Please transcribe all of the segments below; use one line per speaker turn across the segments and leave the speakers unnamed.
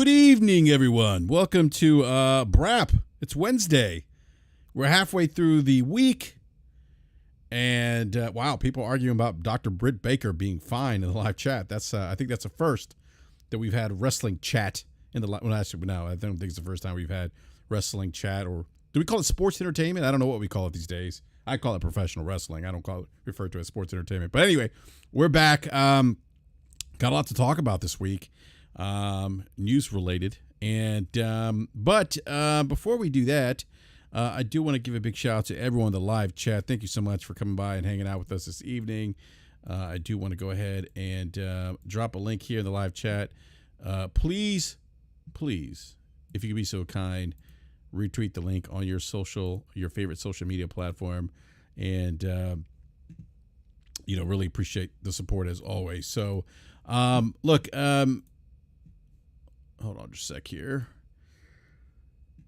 Good evening, everyone. Welcome to BRAP. It's Wednesday. We're halfway through the week. And, wow, people arguing about Dr. Britt Baker being fine in the live chat. That's I think that's a first that we've had wrestling chat in the live. Well, actually, no, I don't think it's the first time we've had wrestling chat. Or do we call it sports entertainment? I don't know what we call it these days. I call it professional wrestling. I don't refer to it as sports entertainment. But anyway, we're back. Got a lot to talk about this week. News related. And but before we do that, I do want to give a big shout out to everyone in the live chat. Thank you so much for coming by and hanging out with us this evening. I do want to go ahead and drop a link here in the live chat. Please, if you could be so kind, retweet the link on your favorite social media platform, and really appreciate the support as always. So look, hold on just a sec here.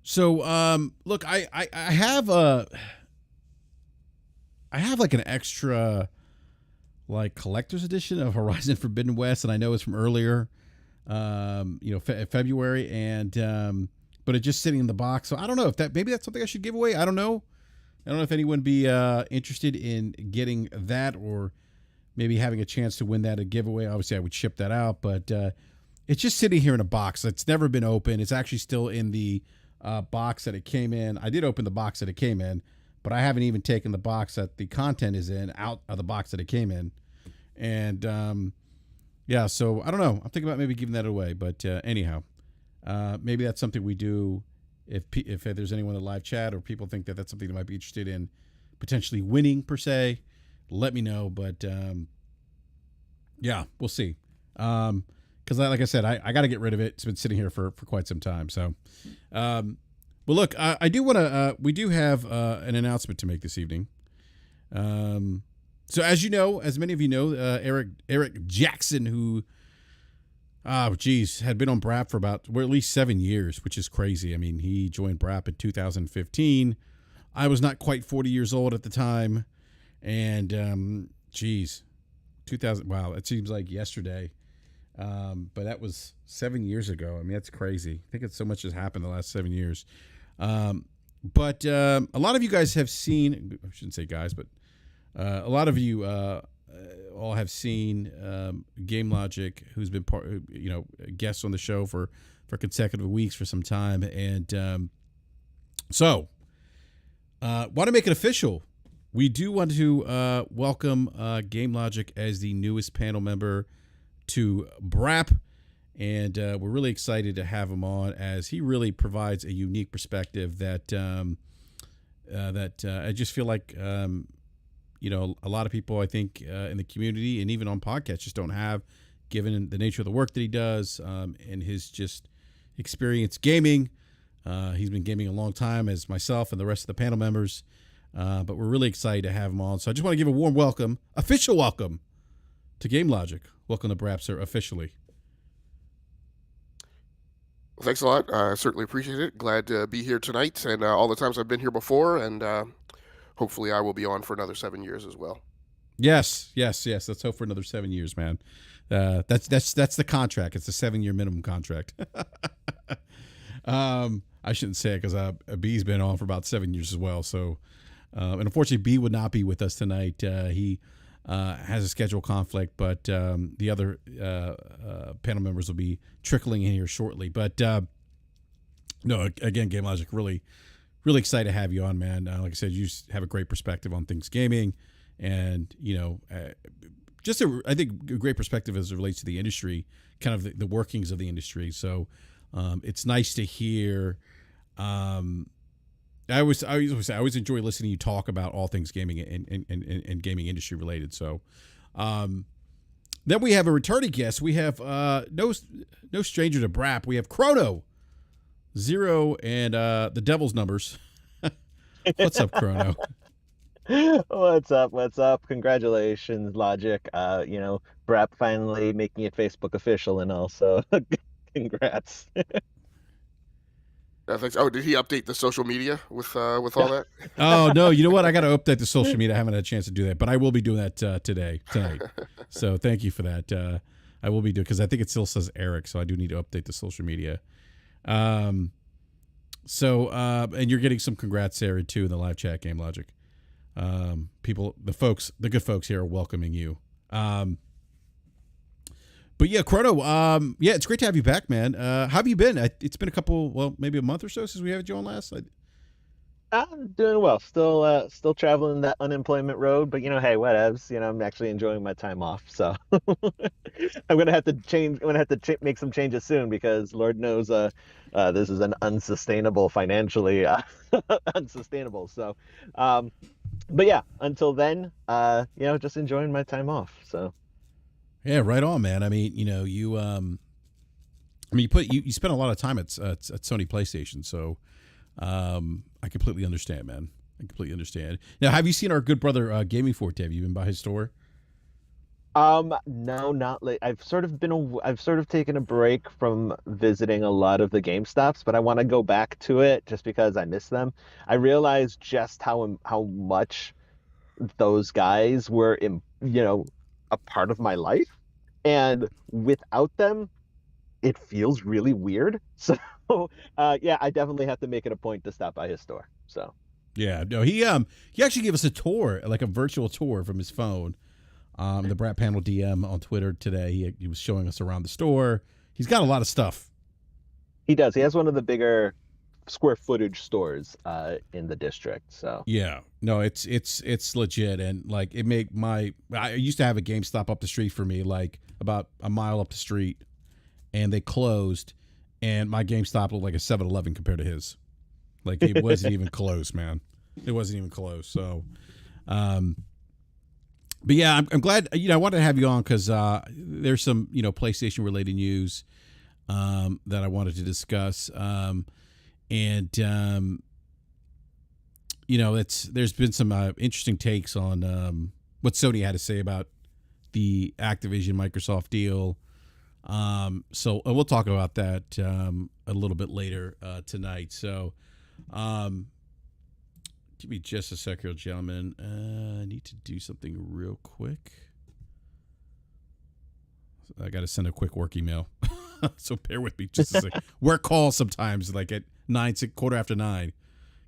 So look, I have like an extra like collector's edition of Horizon Forbidden West, and I know it's from earlier February, and but it's just sitting in the box. So I don't know if maybe that's something I should give away. I don't know if anyone would be interested in getting that, or maybe having a chance to win that a giveaway. Obviously, I would ship that out, but it's just sitting here in a box. It's never been open. It's actually still in the box that it came in. I did open the box that it came in, but I haven't even taken the box that the content is in out of the box that it came in. And yeah, so I don't know. I'm thinking about maybe giving that away, but anyhow, maybe that's something we do if there's anyone in the live chat or people think that that's something they might be interested in potentially winning per se. Let me know, but yeah, we'll see. Because like I said, I got to get rid of it. It's been sitting here for quite some time. So, well, look, I do want to. We do have an announcement to make this evening. So as you know, as many of you know, Eric Jackson, who, had been on BRAP for about at least 7 years, which is crazy. I mean, he joined BRAP in 2015. I was not quite 40 years old at the time, and 2000. Wow, it seems like yesterday. But that was 7 years ago. I mean, that's crazy. I think so much has happened in the last 7 years. But a lot of you guys have seen, I shouldn't say guys, but a lot of you all have seen Game Logic, who's been guests on the show for consecutive weeks for some time. And so want to make it official. We do want to welcome Game Logic as the newest panel member to BRAP, and we're really excited to have him on, as he really provides a unique perspective that I just feel like a lot of people, I think, in the community and even on podcasts just don't have, given the nature of the work that he does and his just experience gaming. He's been gaming a long time, as myself and the rest of the panel members, but we're really excited to have him on. So I just want to give a warm welcome, official welcome, to Game Logic. Welcome to BRAP, sir, officially.
Well, thanks a lot. I certainly appreciate it. Glad to be here tonight, and all the times I've been here before, and hopefully I will be on for another 7 years as well.
Yes. Let's hope for another 7 years, man. That's the contract. It's a 7-year minimum contract. I shouldn't say it, because B's been on for about 7 years as well. So, and unfortunately, B would not be with us tonight. He has a schedule conflict, but the other panel members will be trickling in here shortly. But no, again, Game Logic, really excited to have you on, man. Like I said, you have a great perspective on things gaming, and I think a great perspective as it relates to the industry, kind of the workings of the industry. So it's nice to hear. I always enjoy listening to you talk about all things gaming and gaming industry related. So, then we have a returning guest. We have no stranger to BRAP. We have Chrono, Zero, and the Devil's Numbers. What's up, Chrono?
What's up? Congratulations, Logic. BRAP finally making it Facebook official and all. So, congrats.
Thanks. Oh, did he update the social media with all that?
Oh, no. You know what? I got to update the social media. I haven't had a chance to do that, but I will be doing that tonight. So thank you for that. I will be doing, because I think it still says Eric, so I do need to update the social media. And you're getting some congrats, Sarah, too, in the live chat, Game Logic. People, the good folks here are welcoming you. But yeah, Chrono, yeah, it's great to have you back, man. How have you been? It's been maybe a month or so since we had you on last.
I'm doing well. Still traveling that unemployment road, but hey, whatevs. I'm actually enjoying my time off. So I'm gonna have to change. I'm gonna have to make some changes soon because Lord knows, this is an unsustainable financially, unsustainable. So, but yeah, until then, just enjoying my time off. So.
Yeah, right on, man. I mean, you you spent a lot of time at Sony PlayStation, so I completely understand, man. I completely understand. Now, have you seen our good brother Gaming Forte? Have you been by his store?
No, not like I've sort of taken a break from visiting a lot of the GameStops, but I want to go back to it just because I miss them. I realized just how much those guys were a part of my life, and without them it feels really weird. So yeah, I definitely have to make it a point to stop by his store. So
yeah, no, he actually gave us a tour, like a virtual tour from his phone. The BRAP Panel DM on Twitter today, he was showing us around the store. He's got a lot of stuff.
He does. He has one of the bigger square footage stores in the district. So
yeah, no, it's legit, and like I used to have a GameStop up the street for me, like about a mile up the street, and they closed, and my GameStop looked like a 7-Eleven compared to his. Like it wasn't even close, man. It wasn't even close. So, but yeah, I'm glad. I wanted to have you on because there's some PlayStation related news that I wanted to discuss. And there's been some interesting takes on what Sony had to say about the Activision Microsoft deal. So we'll talk about that a little bit later tonight. So give me just a sec here, gentlemen. I need to do something real quick. I got to send a quick work email. So bear with me just a second. Work calls sometimes, like at 9:15.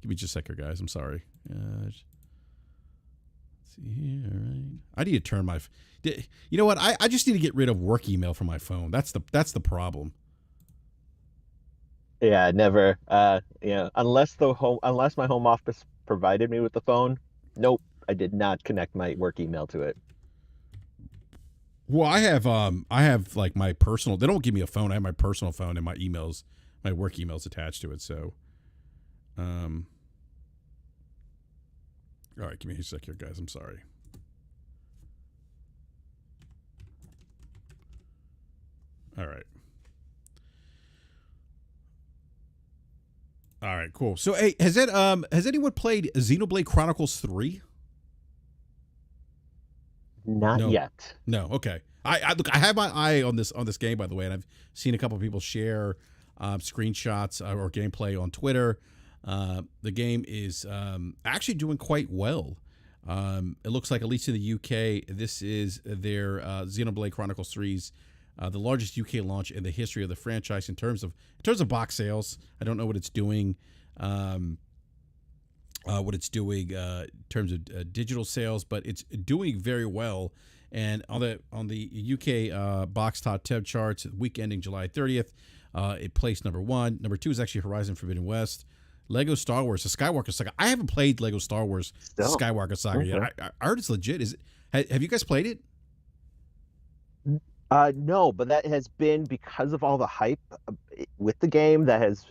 Give me just a second, guys. I'm sorry. Let's see here. All right. I need to turn my. You know what? I just need to get rid of work email from my phone. That's the problem.
Yeah, never. Unless my home office provided me with the phone. Nope, I did not connect my work email to it.
Well, I have like my personal. They don't give me a phone. I have my personal phone and my emails, my work emails attached to it. So, all right, give me a sec here, guys. I'm sorry. All right. All right, cool. So, hey, has anyone played Xenoblade Chronicles 3?
Not yet.
No. Okay. I look. I have my eye on this game, by the way, and I've seen a couple of people share screenshots or gameplay on Twitter. The game is actually doing quite well. It looks like, at least in the UK, this is their Xenoblade Chronicles 3's the largest UK launch in the history of the franchise in terms of box sales. I don't know what it's doing. In terms of digital sales, but it's doing very well. And on the UK box top 10 charts, week ending July 30th, it placed number 1. Number 2 is actually Horizon Forbidden West. Lego Star Wars, the Skywalker Saga. I haven't played Lego Star Wars Skywalker Saga yet. I heard it's legit. Is it? Have you guys played it?
No, but that has been because of all the hype with the game that has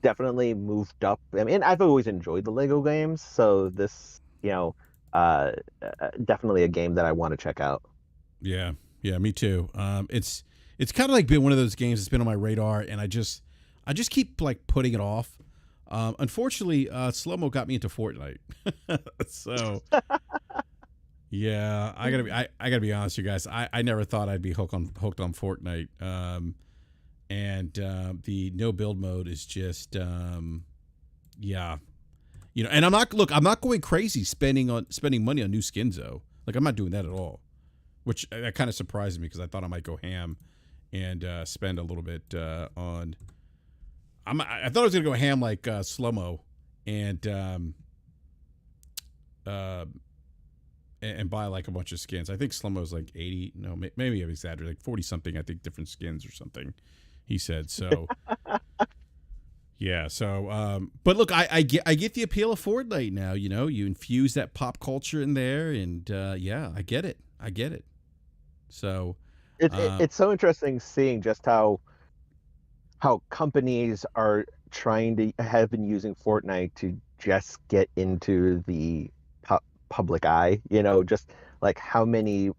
definitely moved up. I mean, I've always enjoyed the Lego games, so this, definitely a game that I want to check out.
Yeah, me too. It's kind of like been one of those games that's been on my radar, and I just keep like putting it off. Unfortunately, Slow-Mo got me into Fortnite, so yeah, I gotta be honest, you guys. I never thought I'd be hooked on Fortnite. And the no build mode is just yeah, and I'm not going crazy spending money on new skins though. Like, I'm not doing that at all. which that kind of surprised me because I thought I might go ham and spend a little bit on. I thought I was gonna go ham like Slow-Mo and buy like a bunch of skins. I think Slow-Mo's like 80. No, maybe I'm exaggerating. Like 40 something. I think different skins or something. He said so. Yeah. So, but look, I get the appeal of Fortnite now. You know, you infuse that pop culture in there, and yeah, I get it. So
It's so interesting seeing just how companies are trying to have been using Fortnite to just get into the public eye. You know, just like how many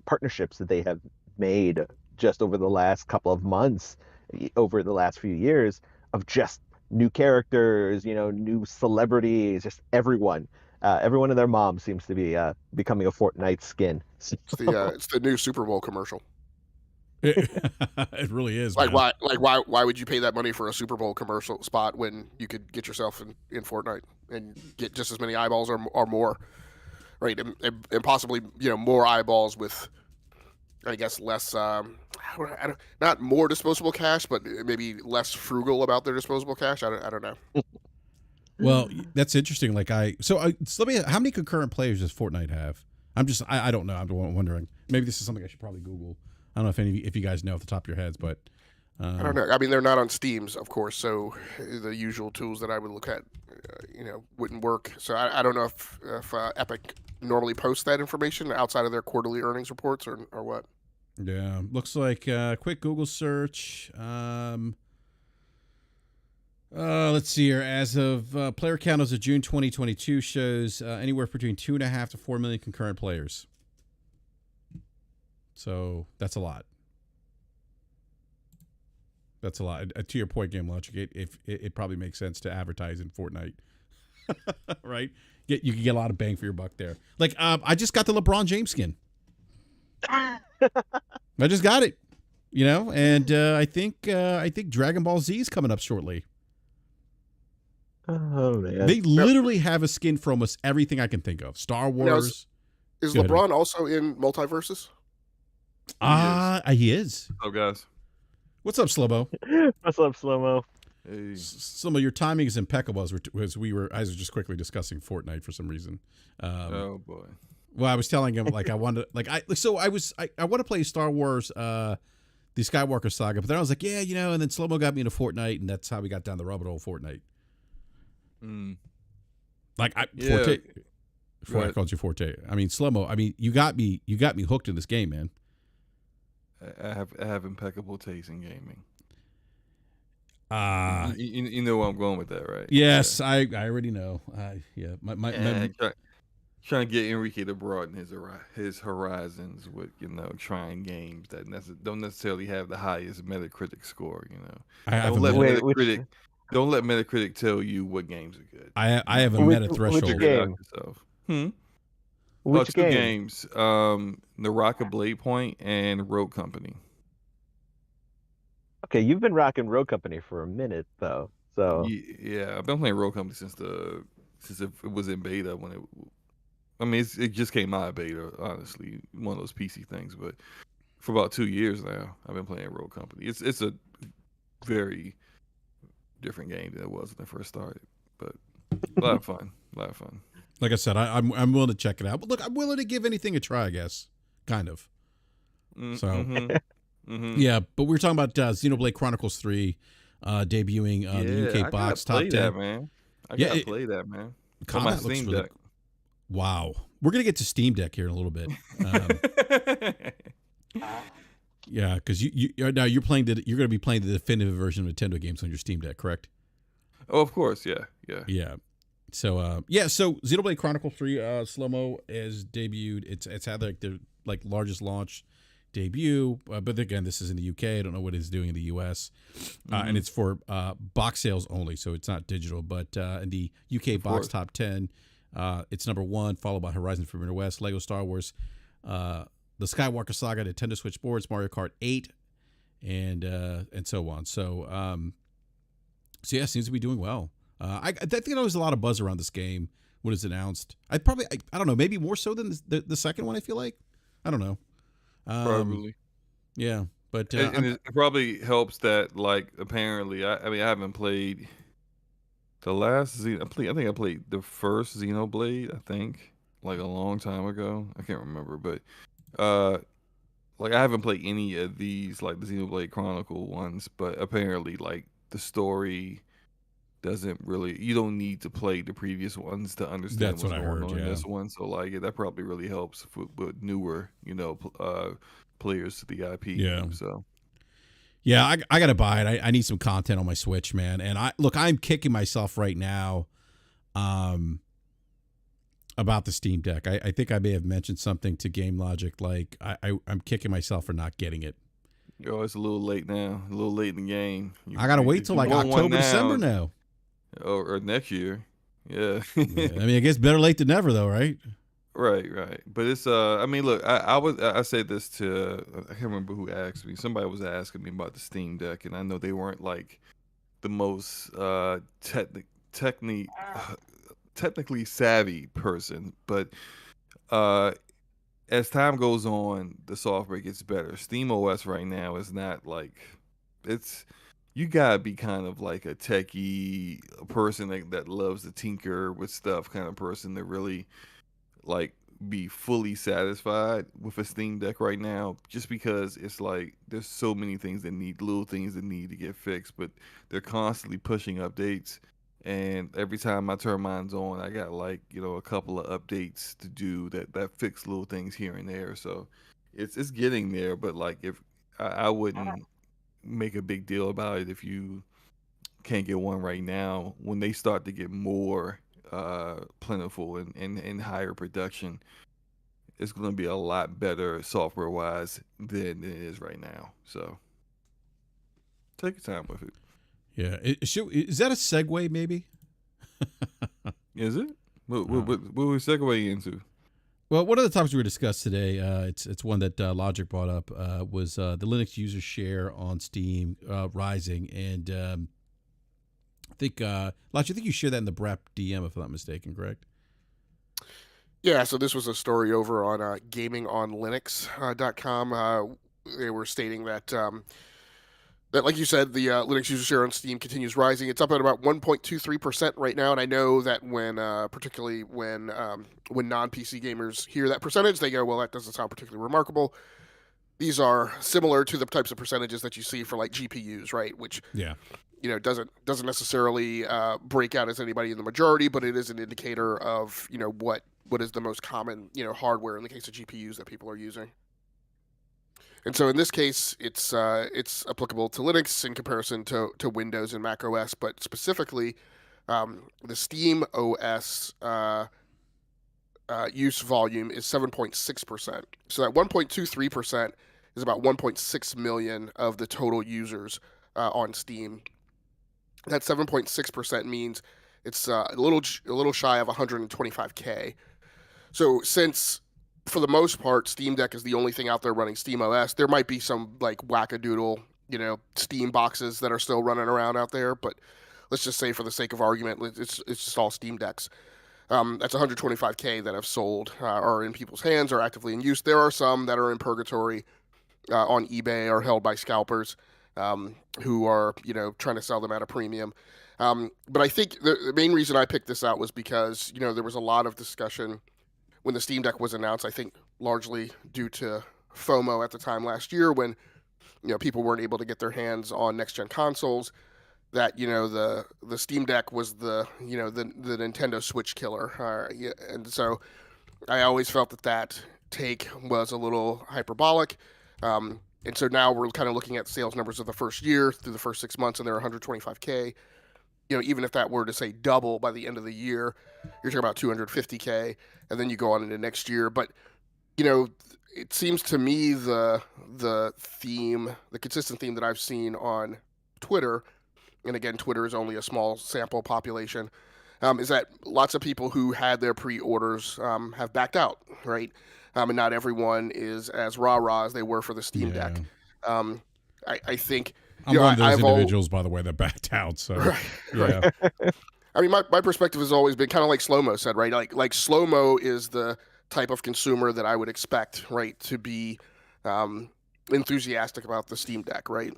partnerships that they have made just over the last couple of months, over the last few years, of just new characters, you know, new celebrities, just everyone. Everyone and their mom seems to be becoming a Fortnite skin.
It's the new Super Bowl commercial.
It really is.
Like
man.
why would you pay that money for a Super Bowl commercial spot when you could get yourself in Fortnite and get just as many eyeballs or more, right? And possibly, you know, more eyeballs with, I guess, less not more disposable cash, but maybe less frugal about their disposable cash. I don't know.
Well, that's interesting. Like so let me. How many concurrent players does Fortnite have? I don't know. I'm wondering. Maybe this is something I should probably Google. I don't know if you guys know off the top of your heads, but
I don't know. I mean, they're not on Steam's, of course, so the usual tools that I would look at, you know, wouldn't work. So I don't know if Epic normally posts that information outside of their quarterly earnings reports or what.
Yeah, looks like quick Google search. Let's see here. As of player count as of June 2022 shows anywhere between 2.5 to 4 million concurrent players. So that's a lot. That's a lot. To your point, Game Logic, it probably makes sense to advertise in Fortnite, right? You can get a lot of bang for your buck there. Like I just got the LeBron James skin. I just got it, you know, and I think Dragon Ball Z is coming up shortly.
Oh man!
They literally have a skin for almost everything I can think of. Star Wars.
Is LeBron also in Multiverses?
He is.
Oh, guys.
What's up, Slow-Mo?
What's up, Slow-Mo?
Hey.
Slow-Mo, your timing is impeccable as I was just quickly discussing Fortnite for some reason.
Oh boy.
Well, I was telling him like I wanted I want to play Star Wars the Skywalker Saga, but then I was like, yeah, you know, and then Slow-Mo got me into Fortnite, and that's how we got down the rabbit hole of Fortnite. Forte. Before I called you Forte. I mean, Slow-Mo, I mean, you got me hooked in this game, man.
I have impeccable taste in gaming. You know where I'm going with that, right?
Yes, yeah. I already know. Yeah,
trying to get Enrique to broaden his horizons with, you know, trying games that don't necessarily have the highest Metacritic score. You know, don't let Metacritic tell you what games are good.
I have a meta threshold.
Which game? Which
two games. The Rocket Blade Point and Road Company.
Okay, you've been rocking Road Company for a minute though. So
yeah, I've been playing Road Company since it was in beta it just came out of beta, honestly, one of those PC things. But for about 2 years now, I've been playing Road Company. It's a very different game than it was when it first started, but a lot of fun.
Like I said, I'm willing to check it out. But look, I'm willing to give anything a try, I guess. Kind of. Yeah, but we were talking about Xenoblade Chronicles 3 debuting the UK box top 10.
I gotta play that, man.
Combat looks really... Wow. We're going to get to Steam Deck here in a little bit. Yeah, because you're going to be playing the definitive version of Nintendo games on your Steam Deck, correct?
Oh, of course, yeah.
So so Xenoblade Chronicles 3 Slow-Mo is debuted. It's had like their largest launch debut, but again, this is in the UK. I don't know what it's doing in the US, and it's for box sales only, so it's not digital. But in the UK box top 10, it's number 1, followed by Horizon Forbidden West, Lego Star Wars, the Skywalker Saga, Nintendo Switch Sports, Mario Kart 8, and so on. So yeah, it seems to be doing well. I think there was a lot of buzz around this game when it's announced. I don't know, maybe more so than the second one. I feel like I don't know.
Probably.
Yeah, but
and it probably helps that like apparently I mean I haven't played the last I think I played the first Xenoblade, I think, like a long time ago. I can't remember, but like I haven't played any of these like the Xenoblade Chronicle ones, but apparently like the story doesn't really, you don't need to play the previous ones to understand
That's
what's
what I
going
heard,
on in
yeah.
this one. So like that probably really helps with newer, players to the IP.
Yeah.
So
yeah, I gotta buy it. I need some content on my Switch, man. And I'm kicking myself right now, about the Steam Deck. I think I may have mentioned something to Game Logic. Like I'm kicking myself for not getting it.
it's a little late now, a little late in the game.
I gotta wait till like October, December now.
Or next year. Yeah.
Yeah, I mean, I guess better late than never, though, right?
Right. But it's I mean, look, I said this to I can't remember who asked me. Somebody was asking me about the Steam Deck, and I know they weren't like the most technically savvy person, but as time goes on, the software gets better. Steam OS right now is not like it's. You gotta be kind of like a techie, a person that loves to tinker with stuff, kind of person to really like be fully satisfied with a Steam Deck right now, just because it's like there's so many little things that need to get fixed, but they're constantly pushing updates, and every time I turn mine on, I got like a couple of updates to do that fix little things here and there. So it's getting there, but like if I wouldn't make a big deal about it if you can't get one right now. When they start to get more plentiful and higher production, it's going to be a lot better software wise than it is right now. So take your time with it.
Yeah. Is that a segue maybe?
Is it? What we segue into?
Well, one of the topics we were discussed today, it's one that Logic brought up, was the Linux user share on Steam rising, and I think Logic, I think you shared that in the BRAP DM, if I'm not mistaken, correct?
Yeah, so this was a story over on gamingonlinux.com. They were stating that that, like you said, the Linux user share on Steam continues rising. It's up at about 1.23% right now, and I know that particularly when non-PC gamers hear that percentage, they go, "Well, that doesn't sound particularly remarkable." These are similar to the types of percentages that you see for like GPUs, right? Which doesn't necessarily break out as anybody in the majority, but it is an indicator of what is the most common hardware in the case of GPUs that people are using. And so in this case, it's applicable to Linux in comparison to Windows and Mac OS, but specifically the Steam OS use volume is 7.6%. So that 1.23% is about 1.6 million of the total users on Steam. That 7.6% means it's a little shy of 125K. So since for the most part, Steam Deck is the only thing out there running Steam OS. There might be some like wackadoodle, Steam boxes that are still running around out there, but let's just say for the sake of argument, it's just all Steam Decks. That's 125K that have sold, are in people's hands, or actively in use. There are some that are in purgatory on eBay or held by scalpers who are, trying to sell them at a premium. But I think the main reason I picked this out was because, there was a lot of discussion when the Steam Deck was announced, I think largely due to FOMO at the time last year when, people weren't able to get their hands on next-gen consoles, that, the Steam Deck was the Nintendo Switch killer. And so I always felt that take was a little hyperbolic. And so now we're kind of looking at sales numbers of the first year through the first 6 months, and they're 125K. Even if that were to say double by the end of the year, you're talking about 250K, and then you go on into next year. But, it seems to me the consistent theme that I've seen on Twitter, and again, Twitter is only a small sample population, is that lots of people who had their pre-orders have backed out, right? And not everyone is as rah-rah as they were for the Steam Deck. I think...
I'm one of those individuals, by the way, that backed out. So,
right. I mean, my perspective has always been kind of like Slow-Mo said, right? Like Slow-Mo is the type of consumer that I would expect, right, to be enthusiastic about the Steam Deck, right?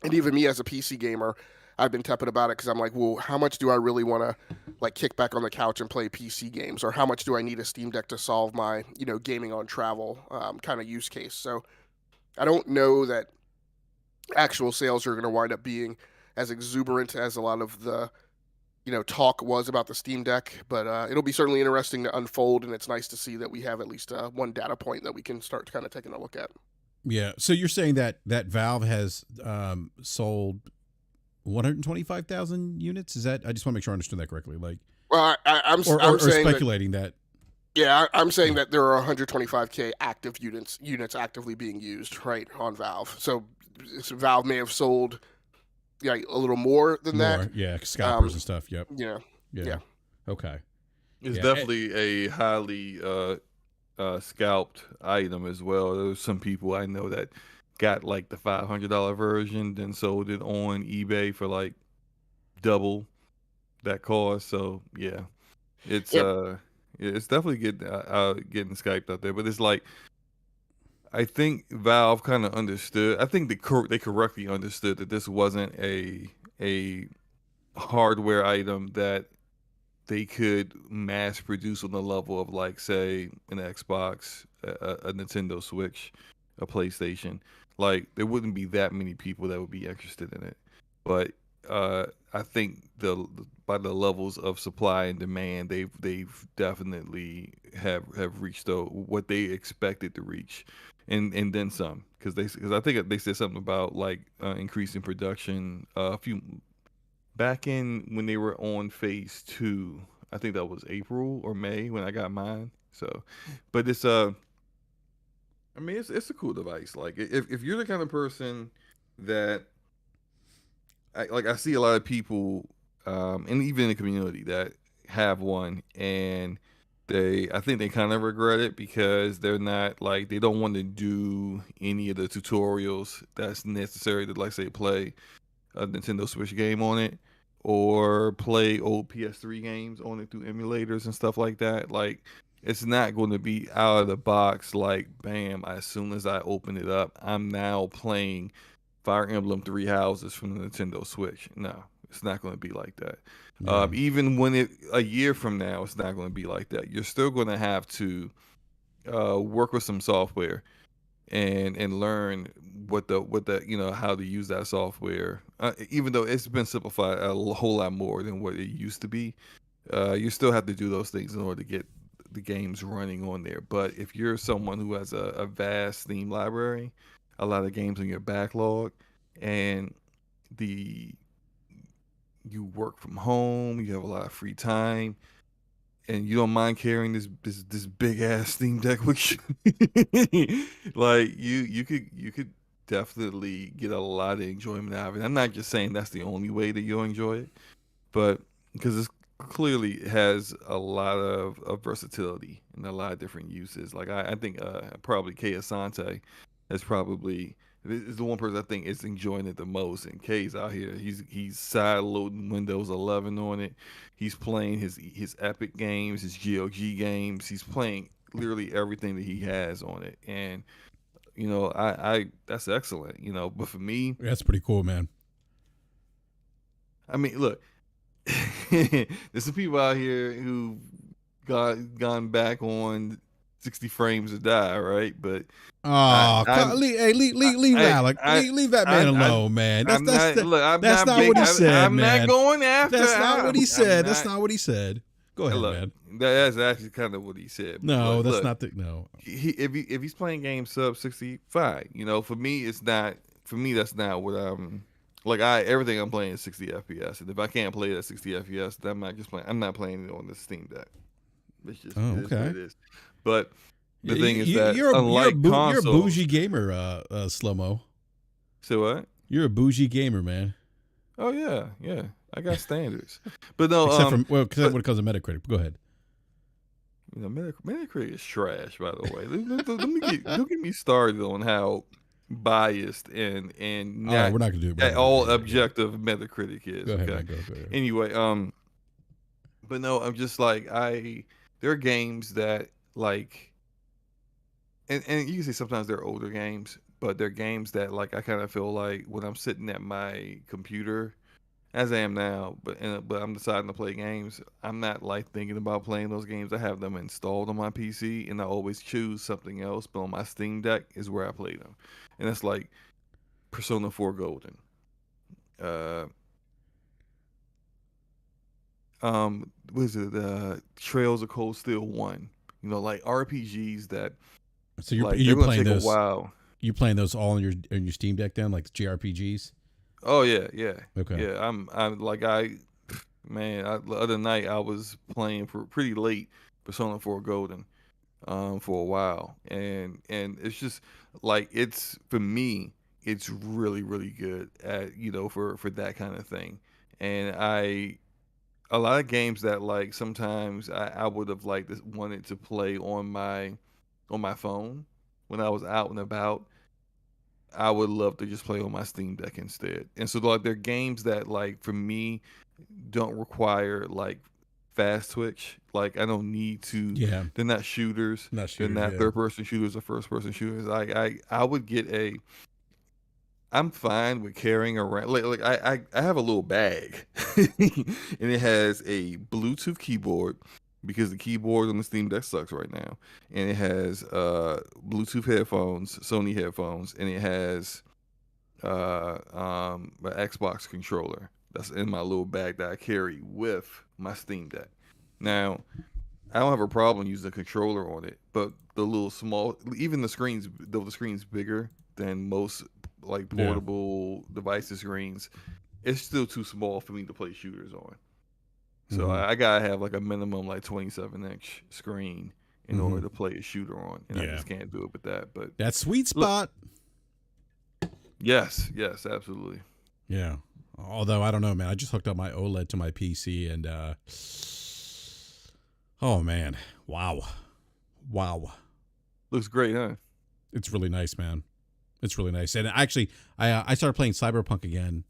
And even me as a PC gamer, I've been tepid about it because I'm like, well, how much do I really want to like kick back on the couch and play PC games, or how much do I need a Steam Deck to solve my gaming on travel kind of use case? So I don't know that actual sales are going to wind up being as exuberant as a lot of the talk was about the Steam Deck, but it'll be certainly interesting to unfold, and it's nice to see that we have at least one data point that we can start kind of taking a look at.
Yeah. So you're saying that Valve has sold 125,000 units? Is that? I just want to make sure I understood that correctly. Like,
well, I'm
saying speculating
that. Yeah, I'm saying that there are 125K active units actively being used right on Valve. So Valve may have sold a little more than that.
Yeah, scalpers and stuff. Yep.
Yeah.
Okay.
It's definitely a highly scalped item as well. There's some people I know that got like the $500 version, then sold it on eBay for like double that cost. So yeah, it's definitely getting Skyped out there. But it's like, I think Valve kind of understood. I think they correctly understood that this wasn't a hardware item that they could mass produce on the level of, like, say, an Xbox, a Nintendo Switch, a PlayStation. Like, there wouldn't be that many people that would be interested in it. But I think by the levels of supply and demand, they've definitely have reached what they expected to reach, and then some. Because I think they said something about like increasing production back in when they were on phase 2. I think that was April or May when I got mine. So, but it's I mean, it's a cool device. Like, if you're the kind of person that I see a lot of people, and even in the community, that have one, and I think they kind of regret it because they're not, like, they don't want to do any of the tutorials that's necessary to, like, say, play a Nintendo Switch game on it, or play old PS3 games on it through emulators and stuff like that. Like, it's not going to be out of the box, like, bam, as soon as I open it up, I'm now playing Fire Emblem Three Houses from the Nintendo Switch. No, it's not going to be like that. Yeah. Even when a year from now, it's not going to be like that. You're still going to have to work with some software and learn what the how to use that software. Even though it's been simplified a whole lot more than what it used to be, you still have to do those things in order to get the games running on there. But if you're someone who has a vast Steam library, a lot of games in your backlog, and you work from home, you have a lot of free time, and you don't mind carrying this big ass Steam Deck with you, like you could definitely get a lot of enjoyment out of it. I'm not just saying that's the only way that you'll enjoy it, but because it clearly has a lot of versatility and a lot of different uses. Like I think probably Kay Asante is the one person I think is enjoying it the most. And Kay's out here, he's side loading Windows 11 on it. He's playing his Epic games, his GOG games. He's playing literally everything that he has on it. And I that's excellent. But for me,
that's pretty cool, man.
I mean, look, there's some people out here who gone back on 60 frames to die, right? But
leave that man alone, man. That's not what he said.
I'm not going after.
That's not what he said. That's not what he said. Go ahead, man.
That's actually kind of what he said.
No, that's not the no.
If he's playing games sub 60, fine. For me, it's not. For me, that's not what I'm. Like everything I'm playing is 60 FPS, and if I can't play it at 60 FPS, then I'm not playing it on the Steam Deck. It's just it is what it is. But the thing is that you're a
bougie gamer, Slow-Mo.
So what?
You're a bougie gamer, man.
Oh yeah. I got standards. But no,
except when it comes to Metacritic. Go ahead.
Metacritic is trash, by the way. Don't get me started on how biased and not
we're not gonna do it.
All objective Metacritic is.
Go ahead,
okay.
man, go ahead.
Anyway, But no, I'm just like there are games that like, and you can say sometimes they're older games, but they're games that like I kind of feel like when I'm sitting at my computer, as I am now, but I'm deciding to play games. I'm not like thinking about playing those games. I have them installed on my PC, and I always choose something else. But on my Steam Deck is where I play them, and it's like Persona 4 Golden. Uh, what is it? Trails of Cold Steel 1. You know, like RPGs that
So you're
like
you're
they're gonna
playing
take
those.
a while.
You playing those all on your Steam Deck then, like JRPGs?
Oh yeah.
Okay.
Yeah. I'm like the other night I was playing for pretty late Persona 4 Golden, for a while, and it's just like it's for me, it's really really good at for that kind of thing, and a lot of games that like sometimes I would have like wanted to play on my phone when I was out and about. I would love to just play on my Steam Deck instead. And so like they're games that like for me don't require like fast twitch. Like I don't need to.
Yeah.
They're not shooters.
Not
They're
shooters,
not
yeah.
third person shooters or first person shooters. I would get a. I'm fine with carrying around like I have a little bag and it has a Bluetooth keyboard because the keyboard on the Steam Deck sucks right now, and it has Bluetooth headphones, Sony headphones, and it has an Xbox controller that's in my little bag that I carry with my Steam Deck. Now, I don't have a problem using a controller on it, but the little small, even the screens, though the screen's bigger than most like portable devices screens, it's still too small for me to play shooters on. So I gotta have like a minimum like 27-inch screen in order to play a shooter on, and I just can't do it with that. But
that sweet spot.
Yes, absolutely.
Yeah. Although I don't know, man. I just hooked up my OLED to my PC, and oh man, wow.
Looks great, huh?
It's really nice, man. It's really nice. And actually, I started playing Cyberpunk again,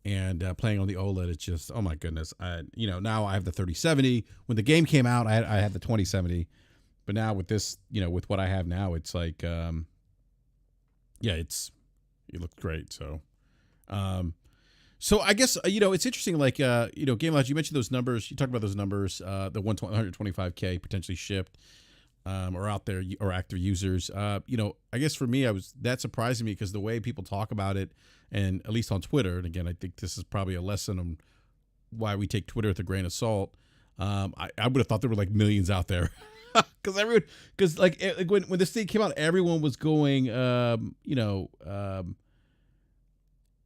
and playing on the OLED. It's just, oh my goodness. Now I have the 3070. When the game came out, I had the 2070. But now with this, with what I have now, it's like, it looks great. So, I guess it's interesting. Like, Game Lodge, you mentioned those numbers. You talked about those numbers. The 125K potentially shipped. Or out there, or active users. I guess for me, that surprising me because the way people talk about it, and at least on Twitter, and again, I think this is probably a lesson on why we take Twitter with a grain of salt. I would have thought there were like millions out there, because when this thing came out, everyone was going,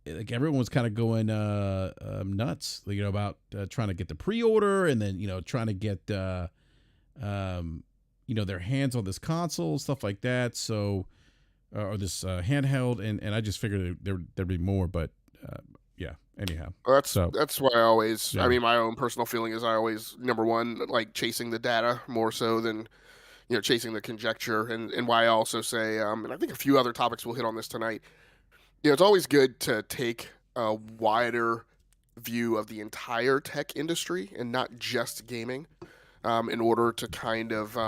like everyone was kind of going nuts, about trying to get the pre-order, and then trying to get their hands on this console, stuff like that. So, or this handheld, and I just figured there'd be more, but anyhow.
Well, that's why I always.
Yeah.
I mean, my own personal feeling is I always number one like chasing the data more so than chasing the conjecture, and why I also say, and I think a few other topics we'll hit on this tonight. It's always good to take a wider view of the entire tech industry and not just gaming, in order to kind of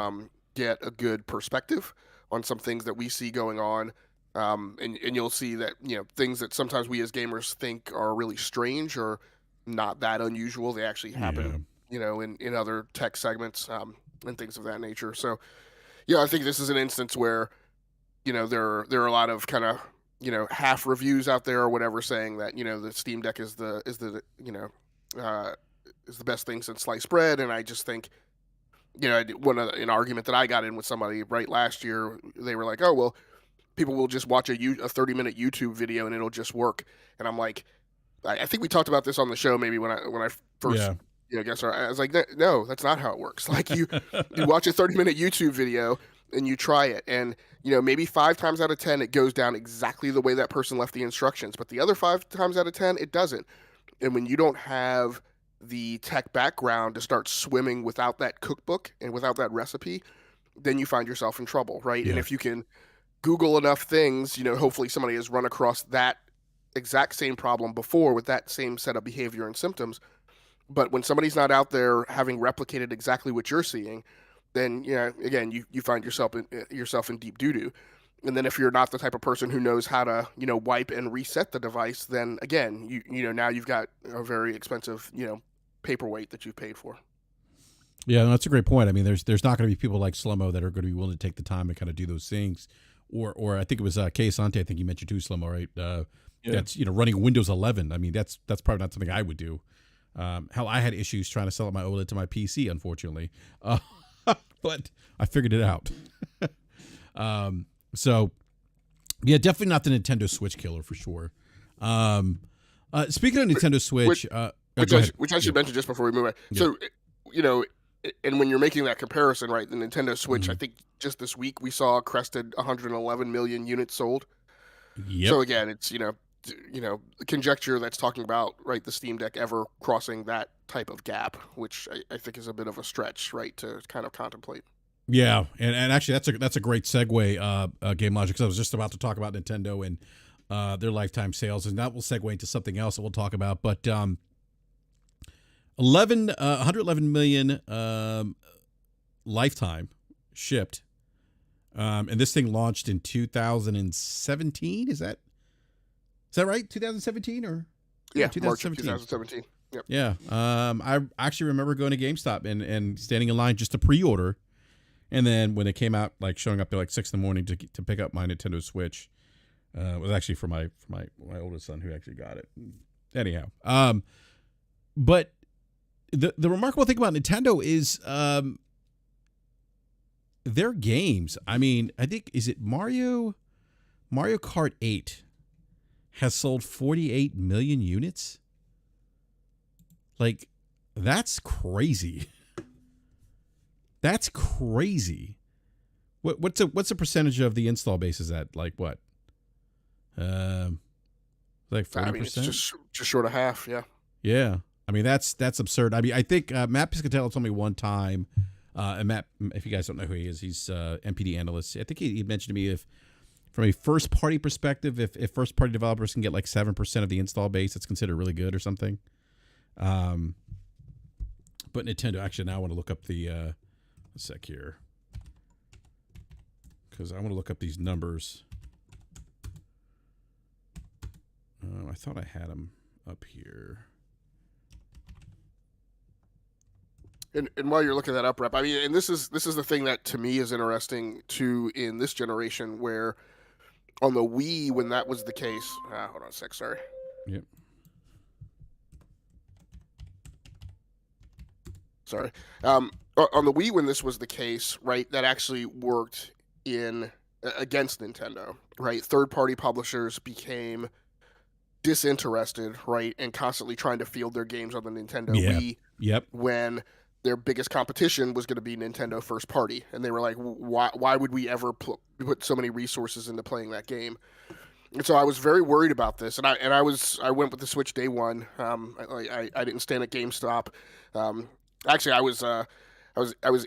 get a good perspective on some things that we see going on. And you'll see that, things that sometimes we as gamers think are really strange or not that unusual, they actually happen, in other tech segments, and things of that nature. So, I think this is an instance where, there are a lot of kind of, half reviews out there or whatever saying that, the Steam Deck is the best thing since sliced bread. And I just think, an argument that I got in with somebody right last year, they were like, oh, well, people will just watch a 30-minute YouTube video and it'll just work. And I'm like, I think we talked about this on the show maybe when I first, I was like, no, that's not how it works. Like you watch a 30-minute YouTube video and you try it, and maybe 5 times out of 10 it goes down exactly the way that person left the instructions, but the other 5 times out of 10 it doesn't. And when you don't have the tech background to start swimming without that cookbook and without that recipe, then you find yourself in trouble, right? Yeah. And if you can Google enough things, hopefully somebody has run across that exact same problem before with that same set of behavior and symptoms, But when somebody's not out there having replicated exactly what you're seeing, then again, you find yourself in deep doo doo. And then if you're not the type of person who knows how to wipe and reset the device, then again now you've got a very expensive paperweight that you've paid for.
Yeah, that's a great point. I mean, there's not going to be people like Slomo that are going to be willing to take the time and kind of do those things. Or I think it was Kay Asante, I think you mentioned too, Slomo, right? That's running Windows 11. I mean, that's probably not something I would do. Hell, I had issues trying to sell up my OLED to my PC, unfortunately, but I figured it out. So, yeah, definitely not the Nintendo Switch killer for sure. Speaking of Nintendo Switch,
which I should mention just before we move on. So, and when you're making that comparison, right, the Nintendo Switch, I think just this week we saw crested 111 million units sold.
Yep.
So again, it's conjecture that's talking about, right, the Steam Deck ever crossing that type of gap, which I think is a bit of a stretch, right, to kind of contemplate.
Yeah, and actually that's a great segue, Game Logic, because I was just about to talk about Nintendo and their lifetime sales, and that will segue into something else that we'll talk about. But 111 million lifetime shipped, and this thing launched in 2017. Is that right? 2017 or
yeah, 2017. March of 2017. Yep.
Yeah. I actually remember going to GameStop and standing in line just to pre-order. And then when it came out, like showing up there like 6 a.m. to pick up my Nintendo Switch, it was actually for my oldest son who actually got it. Anyhow, but the remarkable thing about Nintendo is their games. I mean, I think is it Mario Kart 8 has sold 48 million units. Like, that's crazy. That's crazy. What's a percentage of the install base is that? Like what? Like 40%?
I mean, it's just short of half. Yeah.
Yeah. I mean, that's absurd. I mean, I think Matt Piscatello told me one time, and Matt, if you guys don't know who he is, he's MPD analyst. I think he mentioned to me if from a first party perspective, if first party developers can get like 7% of the install base, it's considered really good or something. But Nintendo, actually, now I want to look up the a sec here, because I want to look up these numbers. I thought I had them up here.
And while you're looking that up, Rep, I mean, and this is the thing that to me is interesting too in this generation, where on the Wii, when that was the case, hold on a sec, sorry.
Yep.
Sorry. On the Wii, when this was the case, right, that actually worked against Nintendo, right? Third-party publishers became disinterested, right, and constantly trying to field their games on the Nintendo Wii.
Yep.
When their biggest competition was going to be Nintendo first party, and they were like, why would we ever put so many resources into playing that game? And so I was very worried about this, and I went with the Switch day one. I didn't stand at GameStop. Actually, I was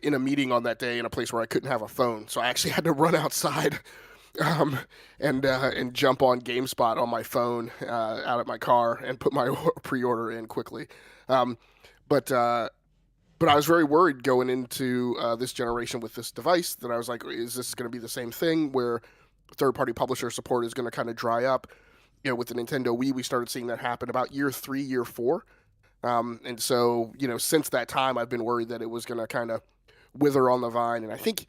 in a meeting on that day in a place where I couldn't have a phone, so I actually had to run outside and jump on GameSpot on my phone out of my car and put my pre-order in quickly. But I was very worried going into this generation with this device that I was like, is this going to be the same thing where third-party publisher support is going to kind of dry up? With the Nintendo Wii, we started seeing that happen about year 3, year 4. And so, since that time, I've been worried that it was going to kind of wither on the vine. And I think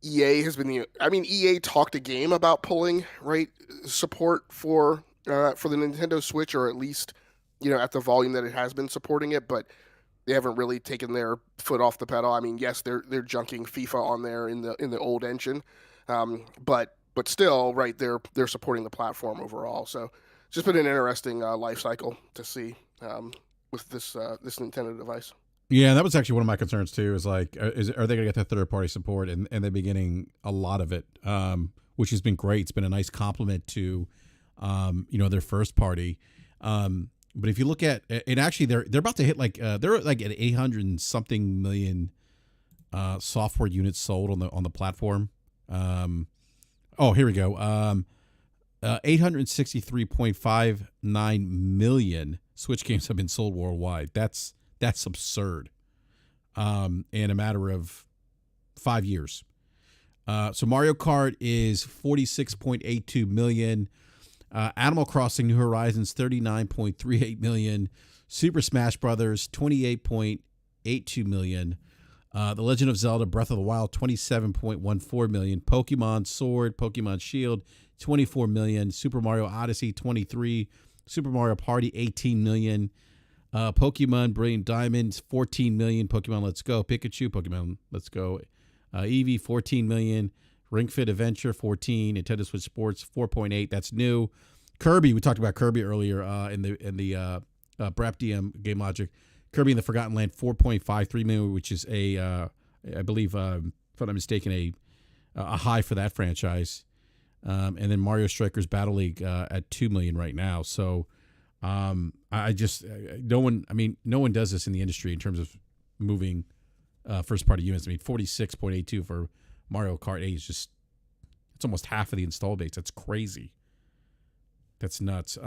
EA has been EA talked a game about pulling, right, support for the Nintendo Switch, or at least, at the volume that it has been supporting it, but they haven't really taken their foot off the pedal. I mean, yes, they're junking FIFA on there in the old engine, but still, right, they're supporting the platform overall. So it's just been an interesting life cycle to see with this Nintendo device.
Yeah, that was actually one of my concerns too. Is like, are they going to get that third party support? And they've been getting a lot of it, which has been great. It's been a nice compliment to, their first party. But if you look at, and actually they're about to hit they're like at 800 and something million software units sold on the platform. Here we go. 863.59 million Switch games have been sold worldwide. That's That's absurd. In a matter of 5 years. So Mario Kart is 46.82 million. Animal Crossing: New Horizons 39.38 million. Super Smash Brothers 28.82 million. The Legend of Zelda: Breath of the Wild 27.14 million. Pokemon Sword, Pokemon Shield 24 million. Super Mario Odyssey 23. Super Mario Party 18 million. Pokemon Brilliant Diamonds 14 million. Pokemon Let's Go Pikachu, Pokemon Let's Go Eevee 14 million. Ring Fit Adventure 14. Nintendo Switch Sports 4.8. That's new. Kirby, we talked about Kirby earlier in the BRAP DM Game Logic. Kirby and the Forgotten Land 4.53 million, which is I believe, if I'm not mistaken, a high for that franchise. And then Mario Strikers Battle League at 2 million right now. So I just no one does this in the industry in terms of moving first party units. I mean, 46.82 for Mario Kart 8 is just, it's almost half of the install base. That's crazy. That's nuts.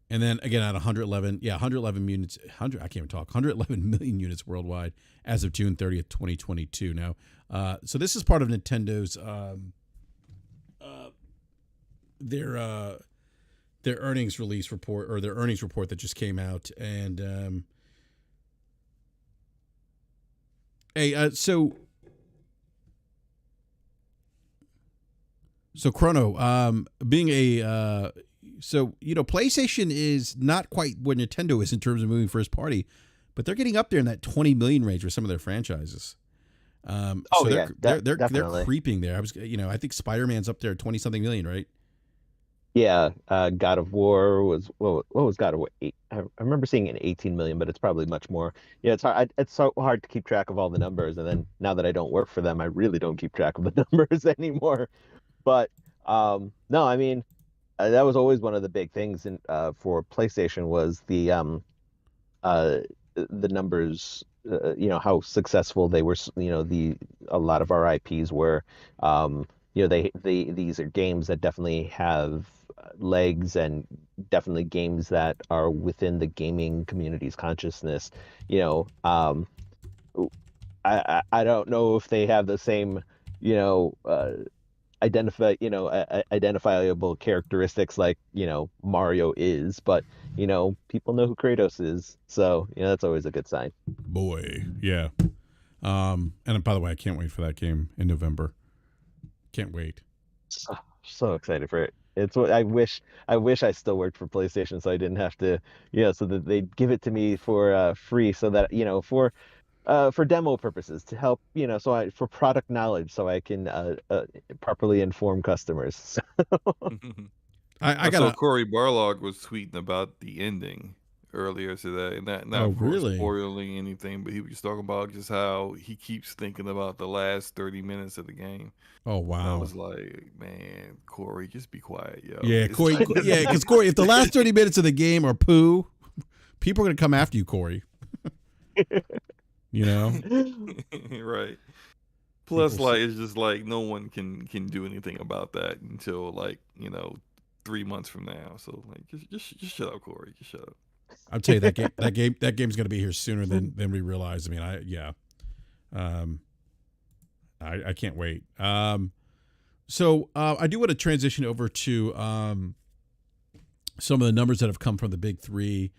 And then again at 111 units, 111 million units worldwide as of June 30th, 2022. Now, so this is part of Nintendo's their earnings release report, or their earnings report that just came out. And so Chrono, being a PlayStation is not quite where Nintendo is in terms of moving first party, but they're getting up there in that 20 million range with some of their franchises. They're creeping there. I think Spider-Man's up there at 20 something million, right?
Yeah, God of War was, what was God of War? I remember seeing an 18 million, but it's probably much more. Yeah, it's hard. It's so hard to keep track of all the numbers, and then now that I don't work for them, I really don't keep track of the numbers anymore. But no, I mean, that was always one of the big things for PlayStation was the numbers. How successful they were. A lot of our IPs were. These are games that definitely have legs, and definitely games that are within the gaming community's consciousness. I don't know if they have the same identifiable characteristics like Mario is, but people know who Kratos is, so that's always a good sign.
Boy, yeah. And by the way, I can't wait for that game in November. Can't wait.
So excited for it. It's what I wish I still worked for PlayStation, so I didn't have to, so that they'd give it to me for free, so that for demo purposes, to help, for product knowledge, so I can properly inform customers.
I
saw Corey Barlog was tweeting about the ending earlier today, not
really
spoiling anything, but he was just talking about just how he keeps thinking about the last 30 minutes of the game.
Oh wow!
And I was like, man, Corey, just be quiet, yo.
Yeah, Corey. Yeah, because Corey, if the last 30 minutes of the game are poo, people are gonna come after you, Corey.
Right. Plus, it's just like no one can do anything about that until 3 months from now. So just shut up, Corey. Just shut up.
I'll tell you that game's gonna be here sooner than we realize. I mean, I can't wait. So I do want to transition over to some of the numbers that have come from the big three.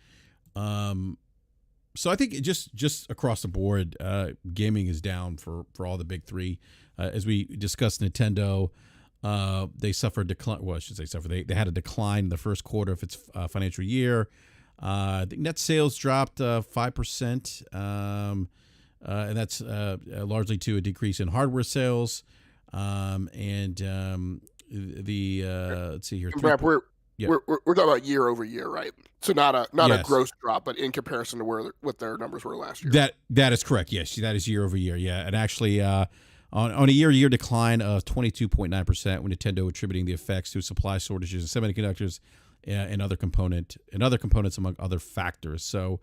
So I think just across the board, gaming is down for all the big three. As we discussed, Nintendo, they suffered decline. Well, I should say suffer. They had a decline in the first quarter of its financial year. The net sales dropped 5%, and that's largely to a decrease in hardware sales. Let's see here.
BRAP, we're talking about year over year, right? So not a gross drop, but in comparison to what their numbers were last year.
That is correct. Yes, that is year over year. Yeah, and actually on a year-to-year decline of 22.9%, with Nintendo attributing the effects to supply shortages of semiconductors and other components among other factors. So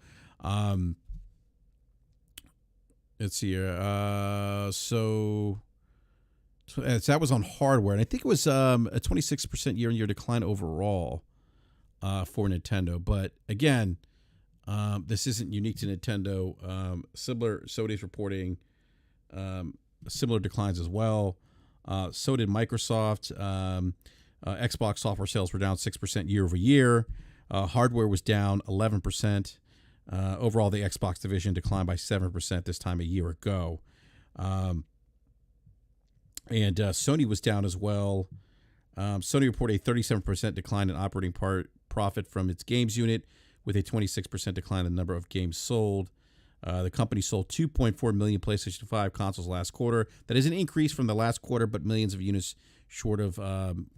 let's see here. So that was on hardware, and I think it was a 26% year-on-year decline overall. for Nintendo. But again, this isn't unique to Nintendo. Sony's reporting similar declines as well. So did Microsoft. Xbox software sales were down 6% year over year. Hardware was down 11%. Overall, the Xbox division declined by 7% this time a year ago. And Sony was down as well. Sony reported a 37% decline in operating profit from its games unit, with a 26% decline in the number of games sold. The company sold 2.4 million PlayStation 5 consoles last quarter. That is an increase from the last quarter, but millions of units short of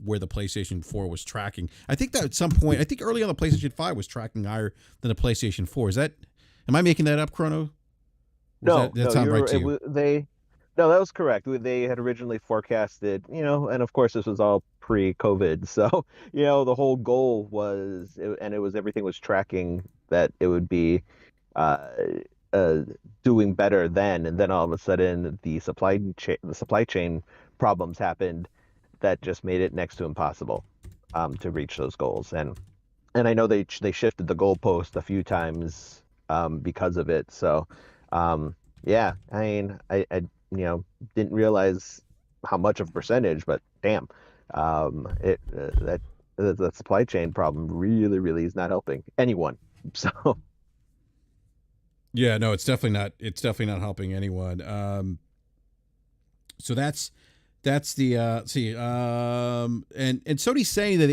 where the PlayStation 4 was tracking. I think that at some point, early on the PlayStation 5 was tracking higher than the PlayStation 4. Am I making that up, Chrono? That sound right to you?
No, that was correct. They had originally forecasted, and of course this was all pre-COVID. So, the whole goal was, everything was tracking that it would be doing better then, and then all of a sudden the supply chain problems happened that just made it next to impossible to reach those goals. And I know they shifted the goalpost a few times because of it. So yeah, I mean, I didn't realize how much of a percentage, but damn, that the supply chain problem really is not helping anyone. So
yeah, no, it's definitely not helping anyone. So that's the and Sony's saying that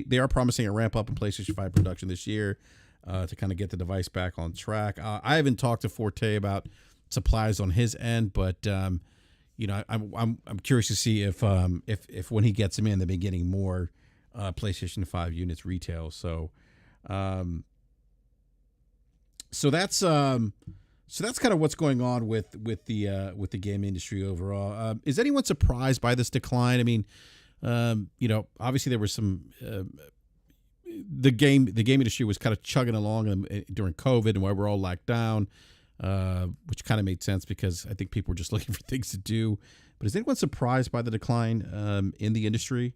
they are promising a ramp up in PlayStation 5 production this year to kind of get the device back on track. I haven't talked to Forte about supplies on his end, but I'm curious to see if when he gets them in, they'll be getting more PlayStation 5 units retail. So that's kind of what's going on with the game industry overall. Is anyone surprised by this decline? I mean, obviously there was some the game industry was kind of chugging along during COVID and where we're all locked down, which kind of made sense because I think people were just looking for things to do. But is anyone surprised by the decline in the industry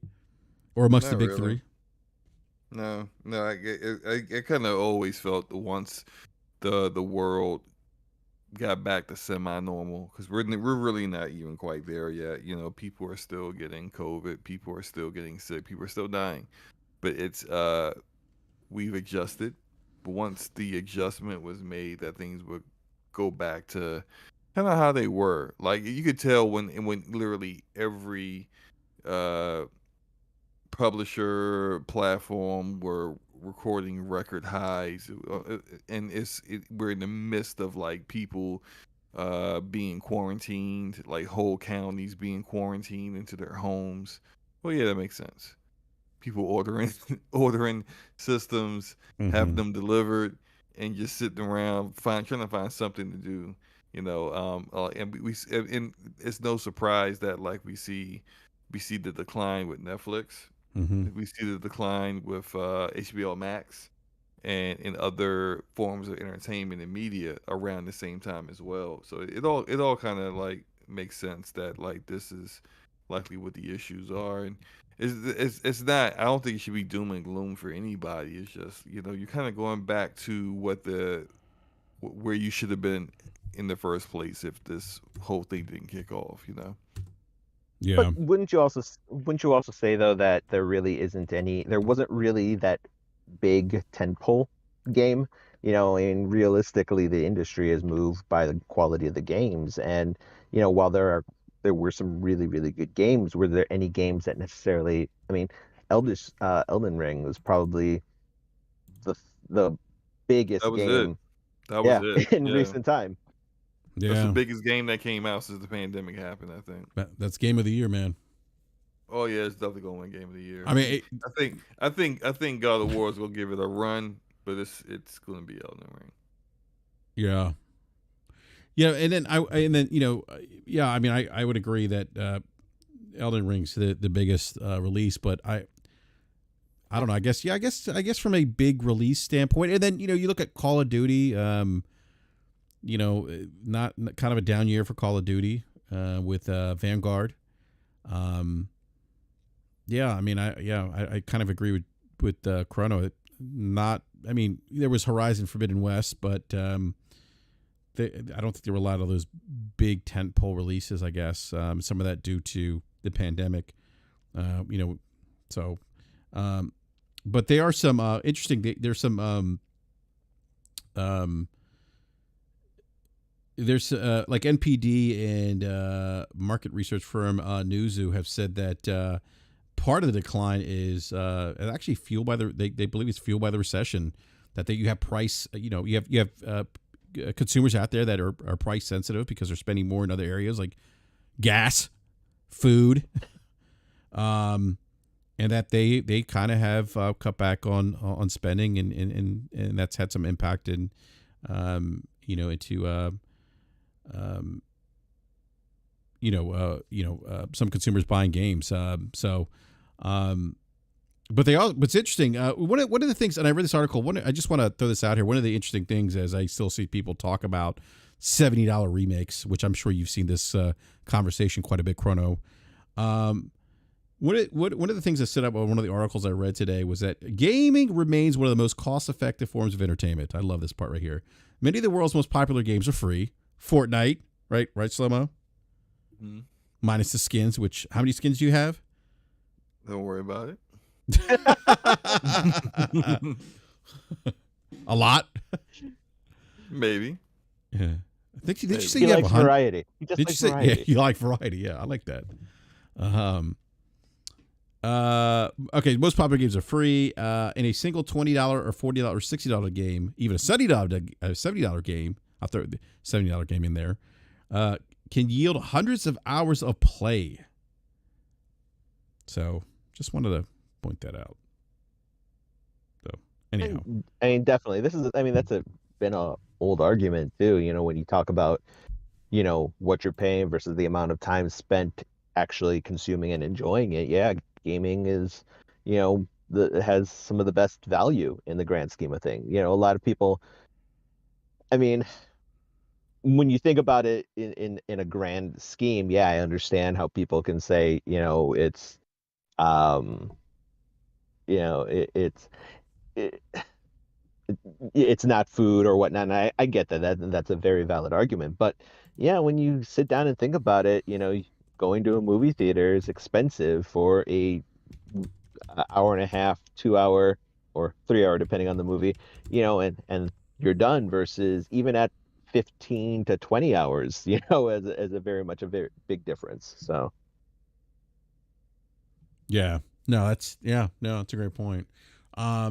or amongst the big three?
No. I kind of always felt that once the world got back to semi-normal, because we're really not even quite there yet. People are still getting COVID, people are still getting sick, people are still dying. But it's we've adjusted. But once the adjustment was made, that things would go back to kind of how they were. Like you could tell when literally every publisher platform were recording record highs, and we're in the midst of like people being quarantined, like whole counties being quarantined into their homes. Well, yeah, that makes sense. People ordering systems, have them delivered, and just sitting around trying to find something to do. And it's no surprise that like we see the decline with Netflix. We see the decline with HBO Max and in other forms of entertainment and media around the same time as well. So it all kind of like makes sense that like this is likely what the issues are. And it's not. I don't think it should be doom and gloom for anybody. It's just you're kind of going back to where you should have been in the first place if this whole thing didn't kick off.
Yeah.
But wouldn't you also say though that there wasn't really that big tentpole game? And realistically, the industry has moved by the quality of the games, and while there were some really good games, were there any games that necessarily? I mean, Elden Ring was probably the biggest game.
That was it
in recent time.
Yeah.
That's the biggest game that came out since the pandemic happened, I think.
That's game of the year, man.
Oh yeah, it's definitely going to win game of the year.
I mean,
I think God of War is going to give it a run, but it's going to be Elden Ring.
Yeah. Yeah, and then I mean I would agree that Elden Ring's the biggest release, but I don't know. I guess from a big release standpoint, and then you look at Call of Duty. Not kind of a down year for Call of Duty with Vanguard. Yeah, I mean, I kind of agree with Chrono. not. I mean, there was Horizon Forbidden West, but I don't think there were a lot of those big tentpole releases. I guess some of that due to the pandemic. But there are some interesting. There's some. There's like NPD and market research firm Newzoo have said that part of the decline is actually fueled by they believe it's fueled by the recession. That you have price, you have consumers out there that are price sensitive because they're spending more in other areas like gas, food, and that they kind of have cut back on spending and that's had some impact in into some consumers buying games. But what's interesting, one of the things, and I read this article, I just want to throw this out here. One of the interesting things is I still see people talk about $70 remakes, which I'm sure you've seen this conversation quite a bit, Chrono. One of the things that stood up on one of the articles I read today was that gaming remains one of the most cost-effective forms of entertainment. I love this part right here. Many of the world's most popular games are free. Fortnite, right, Slow-Mo?
Mm-hmm.
Minus the skins, which, how many skins do you have?
Don't worry about it.
A lot?
Maybe.
Yeah. I think did you say
He
you have
likes
100?
variety. He just
Did you
likes
say
variety.
yeah, you like variety? Yeah, I like that. Okay, most popular games are free. In a single $20 or $40 or $60 game, even a $70 game, I'll throw the $70 game in there, can yield hundreds of hours of play. So, just wanted to point that out. So, anyhow,
I mean, definitely. That's been a old argument too. When you talk about, what you're paying versus the amount of time spent actually consuming and enjoying it. Yeah, gaming is, has some of the best value in the grand scheme of things. A lot of people. I mean, when you think about it in a grand scheme, yeah, I understand how people can say, it's, it, it's not food or whatnot. And I get that's a very valid argument. But yeah, when you sit down and think about it, going to a movie theater is expensive for a hour and a half, 2 hour, or 3 hour, depending on the movie, and you're done versus even at 15 to 20 hours, as a very big difference. So.
yeah, no, that's a great point. Yeah,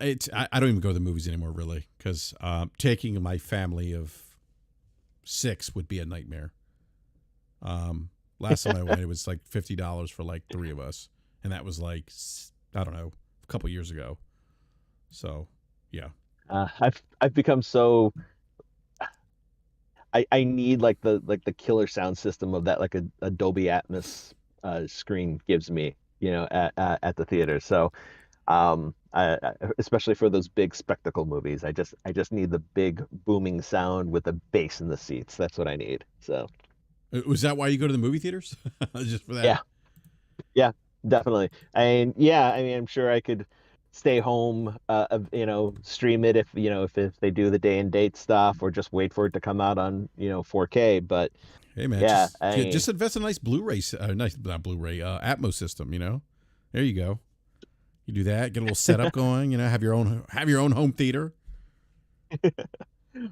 I don't even go to the movies anymore, really, because taking my family of 6 would be a nightmare. Last time I went, it was like $50 for like 3 of us, and that was like, I don't know, a couple years ago. So, yeah.
I've become so. I need like the killer sound system of that, like a Dolby Atmos screen gives me, at the theater. So. Especially for those big spectacle movies, I just need the big booming sound with the bass in the seats. That's what I need. So,
was that why you go to the movie theaters? Just for that?
Yeah, definitely. And yeah, I mean, I'm sure I could stay home, stream it if they do the day and date stuff, or just wait for it to come out on 4K. But
hey man,
yeah,
just invest in a nice Blu-ray, not Blu-ray, Atmos system. There you go. You do that, get a little setup going, have your own home theater.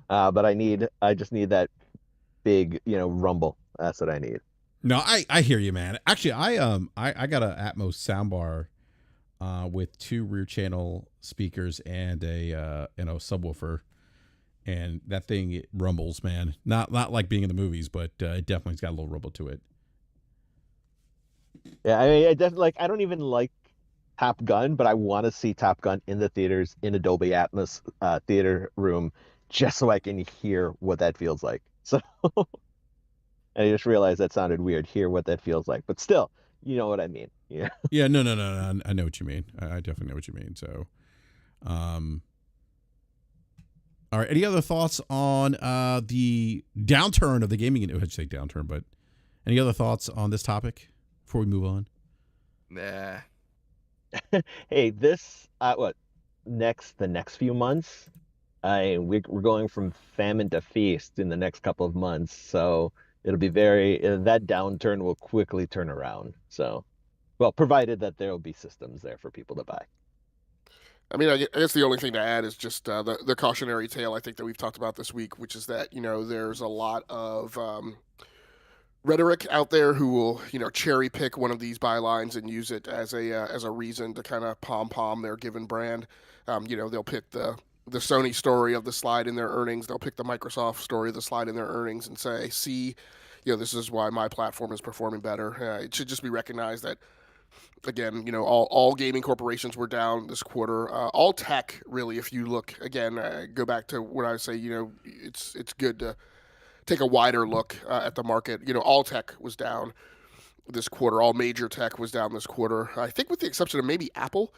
But I just need that big, rumble. That's what I need.
No, I hear you, man. Actually, I got a Atmos soundbar with 2 rear channel speakers and a subwoofer, and that thing, it rumbles, man. Not like being in the movies, but it definitely's got a little rumble to it.
Yeah, I mean, I definitely I don't even like Top Gun, but I want to see Top Gun in the theaters in a Dolby Atmos theater room, just so I can hear what that feels like. So, and I just realized that sounded weird. Hear what that feels like, but still, you know what I mean. Yeah.
Yeah. No. I know what you mean. I definitely know what you mean. So, all right. Any other thoughts on the downturn of the gaming? I should say downturn, but any other thoughts on this topic before we move on?
Nah.
Hey, this the next few months, we're going from famine to feast in the next couple of months, so it'll be that downturn will quickly turn around. So, well, provided that there will be systems there for people to buy.
I mean, I guess the only thing to add is just the cautionary tale I think that we've talked about this week, which is that there's a lot of rhetoric out there who will cherry pick one of these bylines and use it as a reason to kind of pom their given brand. They'll pick the Sony story of the slide in their earnings. They'll pick the Microsoft story of the slide in their earnings and say, see, this is why my platform is performing better. It should just be recognized that, again, all gaming corporations were down this quarter. All tech, really, if you look, again, go back to what I say, it's good to take a wider look at the market. All tech was down this quarter. All major tech was down this quarter. I think with the exception of maybe Apple,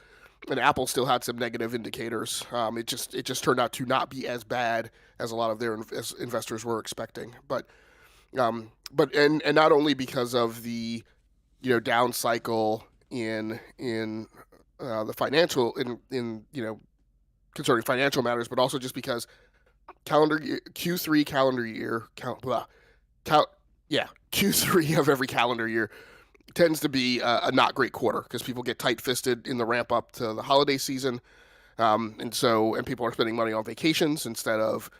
and Apple still had some negative indicators. It just turned out to not be as bad as a lot of their investors were expecting. But not only because of the down cycle in the financial in concerning financial matters, but also just because Q3 calendar year Q3 of every calendar year tends to be a not great quarter because people get tight-fisted in the ramp up to the holiday season, and people are spending money on vacations instead of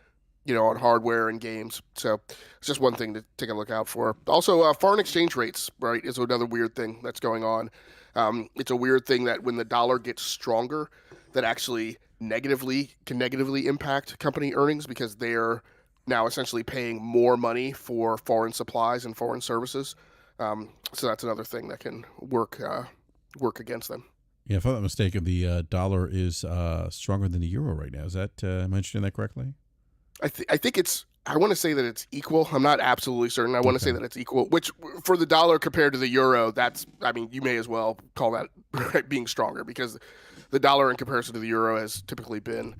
on hardware and games. So it's just one thing to take a look out for. Also, foreign exchange rates, right, is another weird thing that's going on. It's a weird thing that when the dollar gets stronger, that actually can negatively impact company earnings because they're now essentially paying more money for foreign supplies and foreign services. So that's another thing that can work against them.
Yeah, if I'm not mistaken, the dollar is stronger than the euro right now. Is that am I understanding that correctly?
I think it's. I want to say that it's equal. I'm not absolutely certain. I want to say that it's equal, which for the dollar compared to the euro, you may as well call that being stronger because the dollar in comparison to the euro has typically been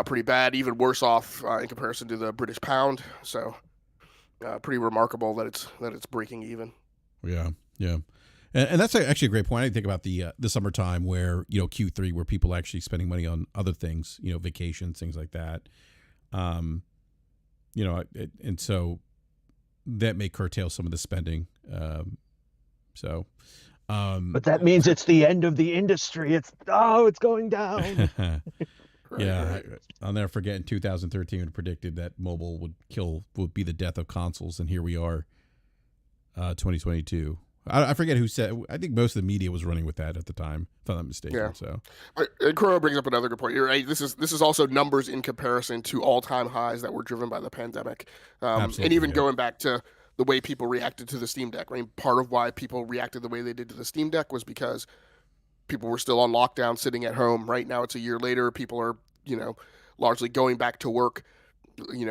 pretty bad, even worse off in comparison to the British pound. So pretty remarkable that it's breaking even.
Yeah. And that's actually a great point. I think about the summertime where, Q3, where people are actually spending money on other things, vacations, things like that. And so that may curtail some of the spending. But
that means it's the end of the industry. It's going down.
Yeah, I'll never forget in 2013 when predicted that mobile would be the death of consoles, and here we are, 2022. I forget who said. I think most of the media was running with that at the time, if I'm not mistaken.
Yeah.
So,
and Crow brings up another good point. You're right. This is also numbers in comparison to all-time highs that were driven by the pandemic, and even going back to the way people reacted to the Steam Deck. I mean, part of why people reacted the way they did to the Steam Deck was because people were still on lockdown, sitting at home. Right now, it's a year later. People are, largely going back to work.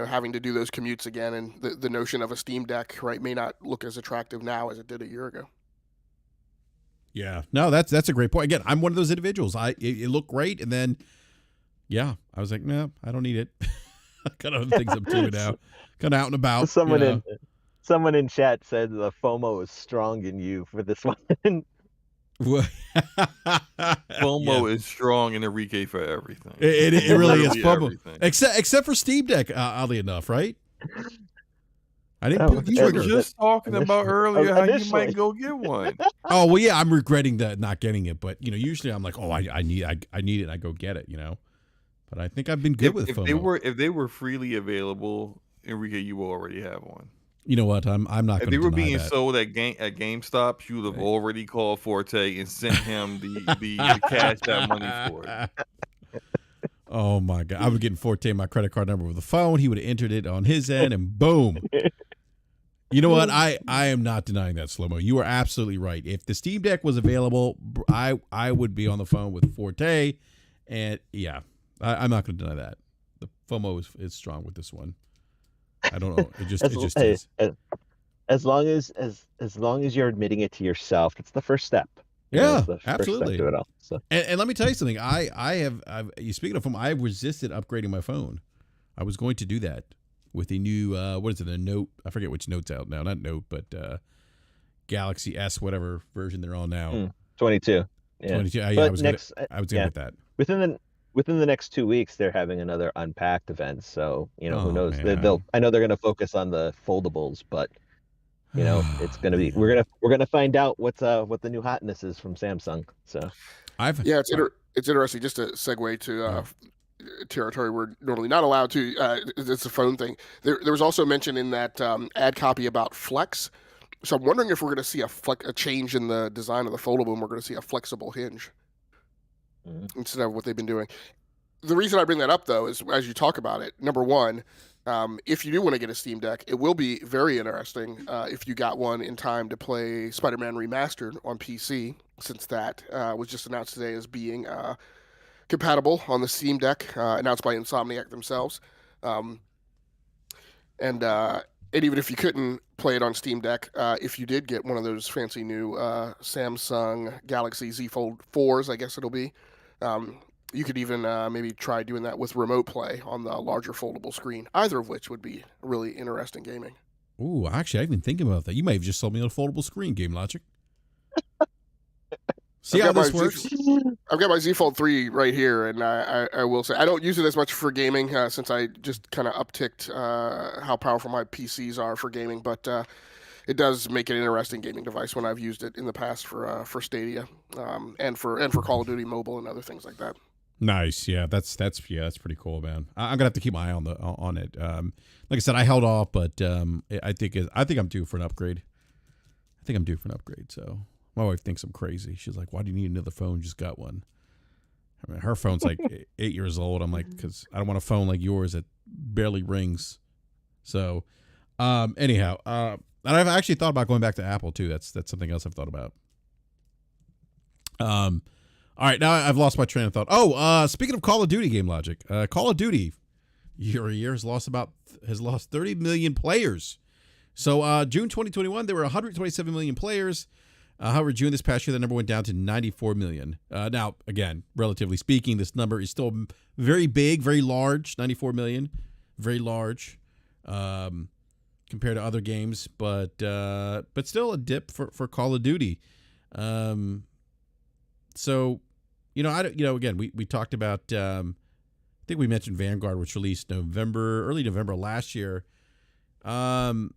Having to do those commutes again, and the notion of a Steam Deck, right, may not look as attractive now as it did a year ago.
Yeah, no, that's a great point. Again, I'm one of those individuals. It looked great, and then, I was like, no, I don't need it. I got other things I'm doing now, kind of out and about.
Someone in chat said the FOMO is strong in you for this one.
FOMO is strong in Enrique for everything.
It really is FOMO,
everything.
except for Steam Deck. Oddly enough, right? I didn't pull the
You were
trigger.
just talking about earlier how you might go get one.
Oh well, yeah, I'm regretting that not getting it, but usually I'm like, oh, I need it, and I go get it, But I think I've been good with FOMO.
If they were freely available, Enrique, you will already have one.
You know what? I'm not going to.
If they were being sold at GameStop, you would have already called Forte and sent him the cash that money for it.
Oh my God! I would get Forte my credit card number with the phone. He would have entered it on his end, and boom. You know what? I am not denying that, Slow-Mo. You are absolutely right. If the Steam Deck was available, I would be on the phone with Forte, and I'm not going to deny that. The FOMO is strong with this one. I don't know. It just is.
As long as you're admitting it to yourself, it's the first step.
Yeah,
the first
absolutely.
Step to it all, so.
And let me tell you something. Speaking of FOMO, I've resisted upgrading my phone. I was going to do that with the new what is it? A Note? I forget which Note's out now. Not Note, but Galaxy S, whatever version they're on now.
22. Yeah.
22. Yeah,
But next,
I was
yeah,
gonna with that.
within the next 2 weeks, they're having another Unpacked event. So who
Oh
knows?
man.
I know they're gonna focus on the foldables, but it's gonna be
Man.
we're gonna find out what the new hotness is from Samsung. So
I've
Yeah,
all
it's interesting. Just to segue to
right.
territory we're normally not allowed to. It's a phone thing. There was also mention in that ad copy about Flex. So I'm wondering if we're going to see a change in the design of the foldable, and we're going to see a flexible hinge instead of what they've been doing. The reason I bring that up, though, is as you talk about it, number one, if you do want to get a Steam Deck, it will be very interesting if you got one in time to play Spider-Man Remastered on PC, since that was just announced today as being compatible on the Steam Deck, announced by Insomniac themselves. And even if you couldn't play it on Steam Deck, if you did get one of those fancy new Samsung Galaxy Z Fold 4s, I guess it'll be, you could even maybe try doing that with remote play on the larger foldable screen, either of which would be really interesting gaming.
Ooh, actually, I've been thinking about that. You may have just sold me a foldable screen, Game Logic. See how this works?
I've got my Z Fold 3 right here, and I will say I don't use it as much for gaming since I just kind of upticked how powerful my PCs are for gaming, but it does make an interesting gaming device when I've used it in the past for Stadia and for Call of Duty Mobile and other things like that.
Nice, yeah, that's pretty cool, man. I'm gonna have to keep my eye on it. Like I said, I held off, but I think I'm due for an upgrade. So my wife thinks I'm crazy. She's like, "Why do you need another phone? Just got one." I mean, her phone's like 8 years old. I'm like, because I don't want a phone like yours that barely rings. So, anyhow, and I've actually thought about going back to Apple too. That's something else I've thought about. All right, now I've lost my train of thought. Oh, speaking of Call of Duty, Game Logic, Call of Duty, year has lost 30 million players. So June 2021, there were 127 million players. However, June this past year, the number went down to 94 million. Now, again, relatively speaking, this number is still very big, very large. 94 million, very large compared to other games, but still a dip for Call of Duty. So. Again, we talked about, I think we mentioned Vanguard, which released early November last year. Now,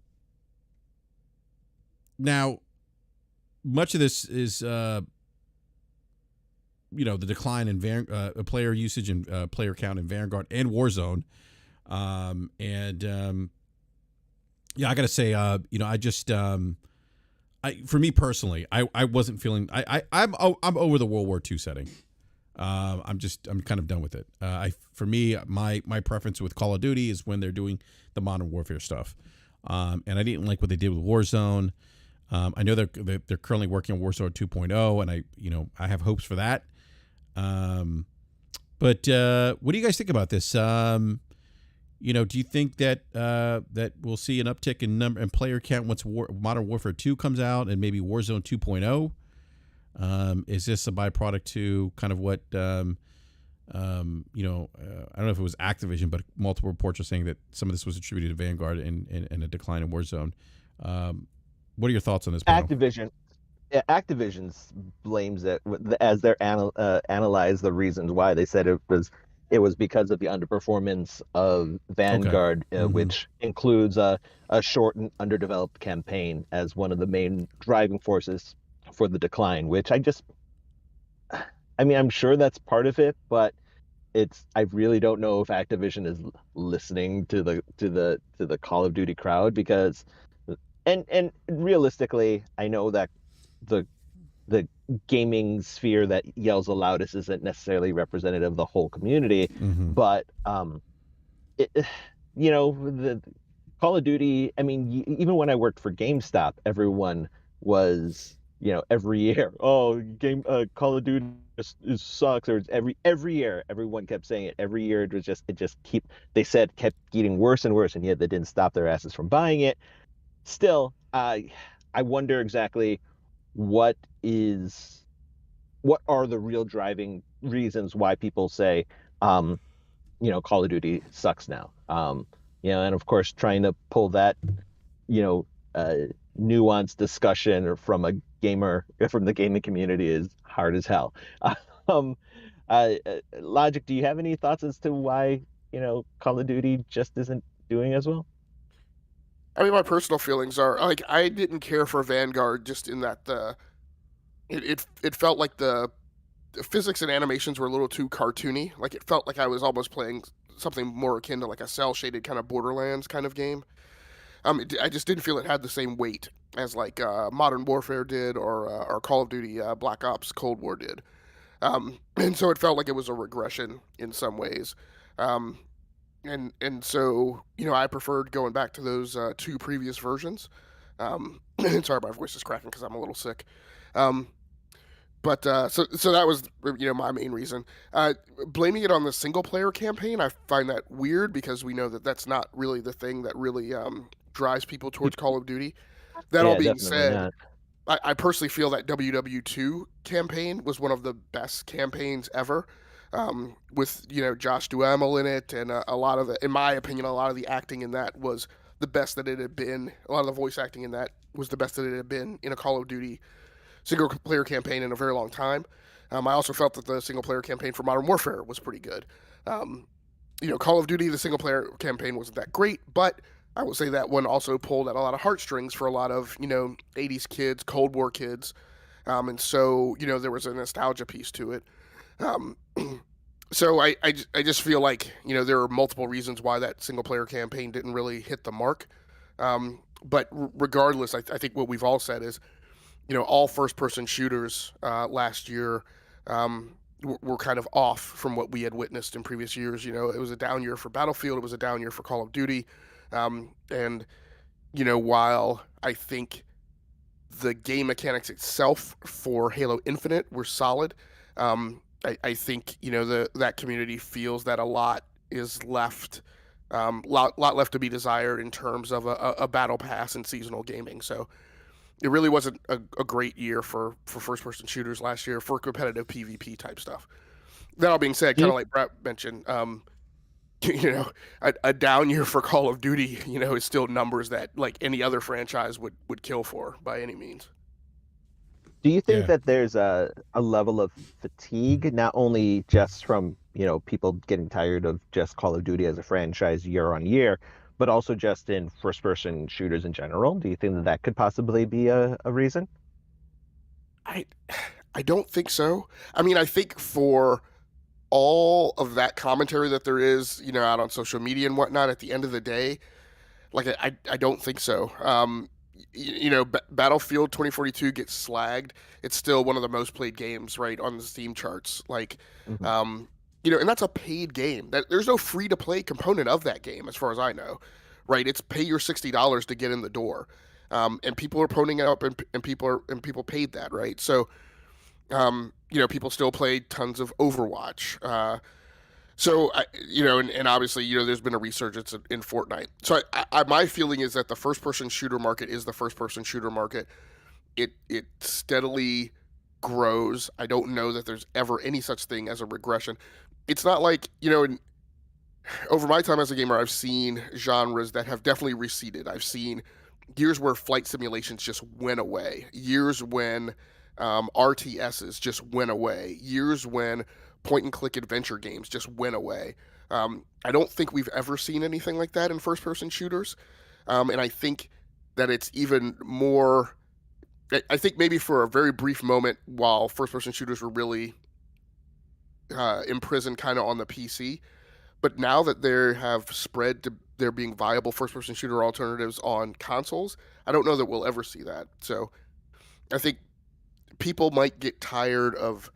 much of this is, the decline in player usage and player count in Vanguard and Warzone. I got to say, I just, for me personally, I wasn't feeling, I'm over the World War II setting. I'm kind of done with it. For me, my preference with Call of Duty is when they're doing the Modern Warfare stuff. And I didn't like what they did with Warzone. I know they're currently working on Warzone 2.0, and I have hopes for that. But what do you guys think about this? Do you think that we'll see an uptick in number and player count once Modern Warfare 2 comes out and maybe Warzone 2.0? Is this a byproduct to kind of what, I don't know if it was Activision, but multiple reports are saying that some of this was attributed to Vanguard and a decline in Warzone. What are your thoughts on this, panel?
Activision blames it as they're analyze the reasons why. They said it was because of the underperformance of Vanguard, which includes a short and underdeveloped campaign as one of the main driving forces for the decline, which I'm sure that's part of it, but I really don't know if Activision is listening to the Call of Duty crowd, because and realistically, I know that the gaming sphere that yells the loudest isn't necessarily representative of the whole community, but the Call of Duty, even when I worked for GameStop, everyone was every year, Call of Duty sucks, or every year everyone kept saying it. Every year they said kept getting worse and worse, and yet they didn't stop their asses from buying it. Still, I wonder exactly what are the real driving reasons why people say Call of Duty sucks now. And of course trying to pull that nuanced discussion or from a gamer from the gaming community is hard as hell. Um, Logic, do you have any thoughts as to why, Call of Duty just isn't doing as well?
I mean, my personal feelings are like I didn't care for Vanguard just in that it felt like the physics and animations were a little too cartoony. Like it felt like I was almost playing something more akin to like a cell shaded kind of Borderlands kind of game. I just didn't feel it had the same weight as like Modern Warfare did or Call of Duty Black Ops Cold War did. And so it felt like it was a regression in some ways. Um, and so I preferred going back to those two previous versions. Sorry, my voice is cracking because I'm a little sick. Um, but so that was my main reason. Blaming it on the single player campaign, I find that weird because we know that that's not really the thing that really drives people towards Call of Duty. That all
Yeah,
being
definitely
said,
not.
I personally feel that WW2 campaign was one of the best campaigns ever. With Josh Duhamel in it, and a lot of in my opinion, a lot of the acting in that was the best that it had been. A lot of the voice acting in that was the best that it had been in a Call of Duty single player campaign in a very long time. I also felt that the single player campaign for Modern Warfare was pretty good. Call of Duty, the single player campaign wasn't that great, but I will say that one also pulled at a lot of heartstrings for a lot of 80s kids, Cold War kids, and so there was a nostalgia piece to it. Um, so I just feel like there are multiple reasons why that single player campaign didn't really hit the mark. But regardless, I think what we've all said is all first person shooters last year were kind of off from what we had witnessed in previous years. It was a down year for Battlefield, it was a down year for Call of Duty, and while I think the game mechanics itself for Halo Infinite were solid, I think that community feels that a lot is left, lot left to be desired in terms of a battle pass and seasonal gaming. So it really wasn't a great year for first person shooters last year for competitive PvP type stuff. That all being said, kind of like Brett mentioned, a down year for Call of Duty, is still numbers that like any other franchise would kill for by any means.
Do you think
Yeah.
that there's a level of fatigue, not only just from, people getting tired of just Call of Duty as a franchise year on year, but also just in first person shooters in general? Do you think that that could possibly be a reason?
I I don't think so. I mean, I think for all of that commentary that there is, out on social media and whatnot, at the end of the day, like I don't think so. Battlefield 2042 gets slagged. It's still one of the most played games, right, on the Steam charts. Like,
Mhm.
and that's a paid game. There's no free to play component of that game, as far as I know, right? It's pay your $60 to get in the door, and people are ponying it up, and people paid that, right? So, people still play tons of Overwatch. So, and obviously, there's been a resurgence in Fortnite. So, my feeling is that the first-person shooter market is the first-person shooter market. It steadily grows. I don't know that there's ever any such thing as a regression. It's not like, over my time as a gamer, I've seen genres that have definitely receded. I've seen years where flight simulations just went away, years when RTSs just went away, years when point and click adventure games just went away. I don't think we've ever seen anything like that in first person shooters. And I think that it's even more. I think maybe for a very brief moment while first person shooters were really imprisoned kind of on the PC, but now that they have spread to there being viable first person shooter alternatives on consoles, I don't know that we'll ever see that. So I think people might get tired of,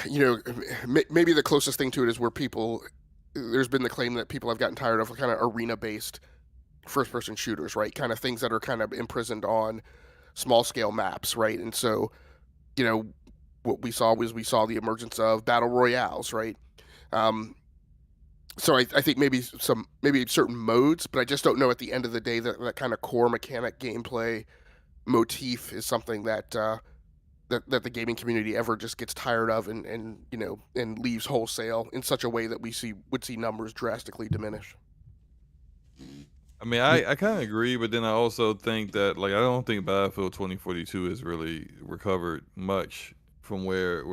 maybe the closest thing to it is where there's been the claim that people have gotten tired of kind of arena based first person shooters, right? Kind of things that are kind of imprisoned on small scale maps, right? And so, what we saw the emergence of battle royales, right? So I think maybe certain modes, but I just don't know at the end of the day that kind of core mechanic gameplay motif is something that that the gaming community ever just gets tired of and leaves wholesale in such a way that would see numbers drastically diminish.
I mean, I kind of agree, but then I also think that like I don't think Battlefield 2042 has really recovered much from where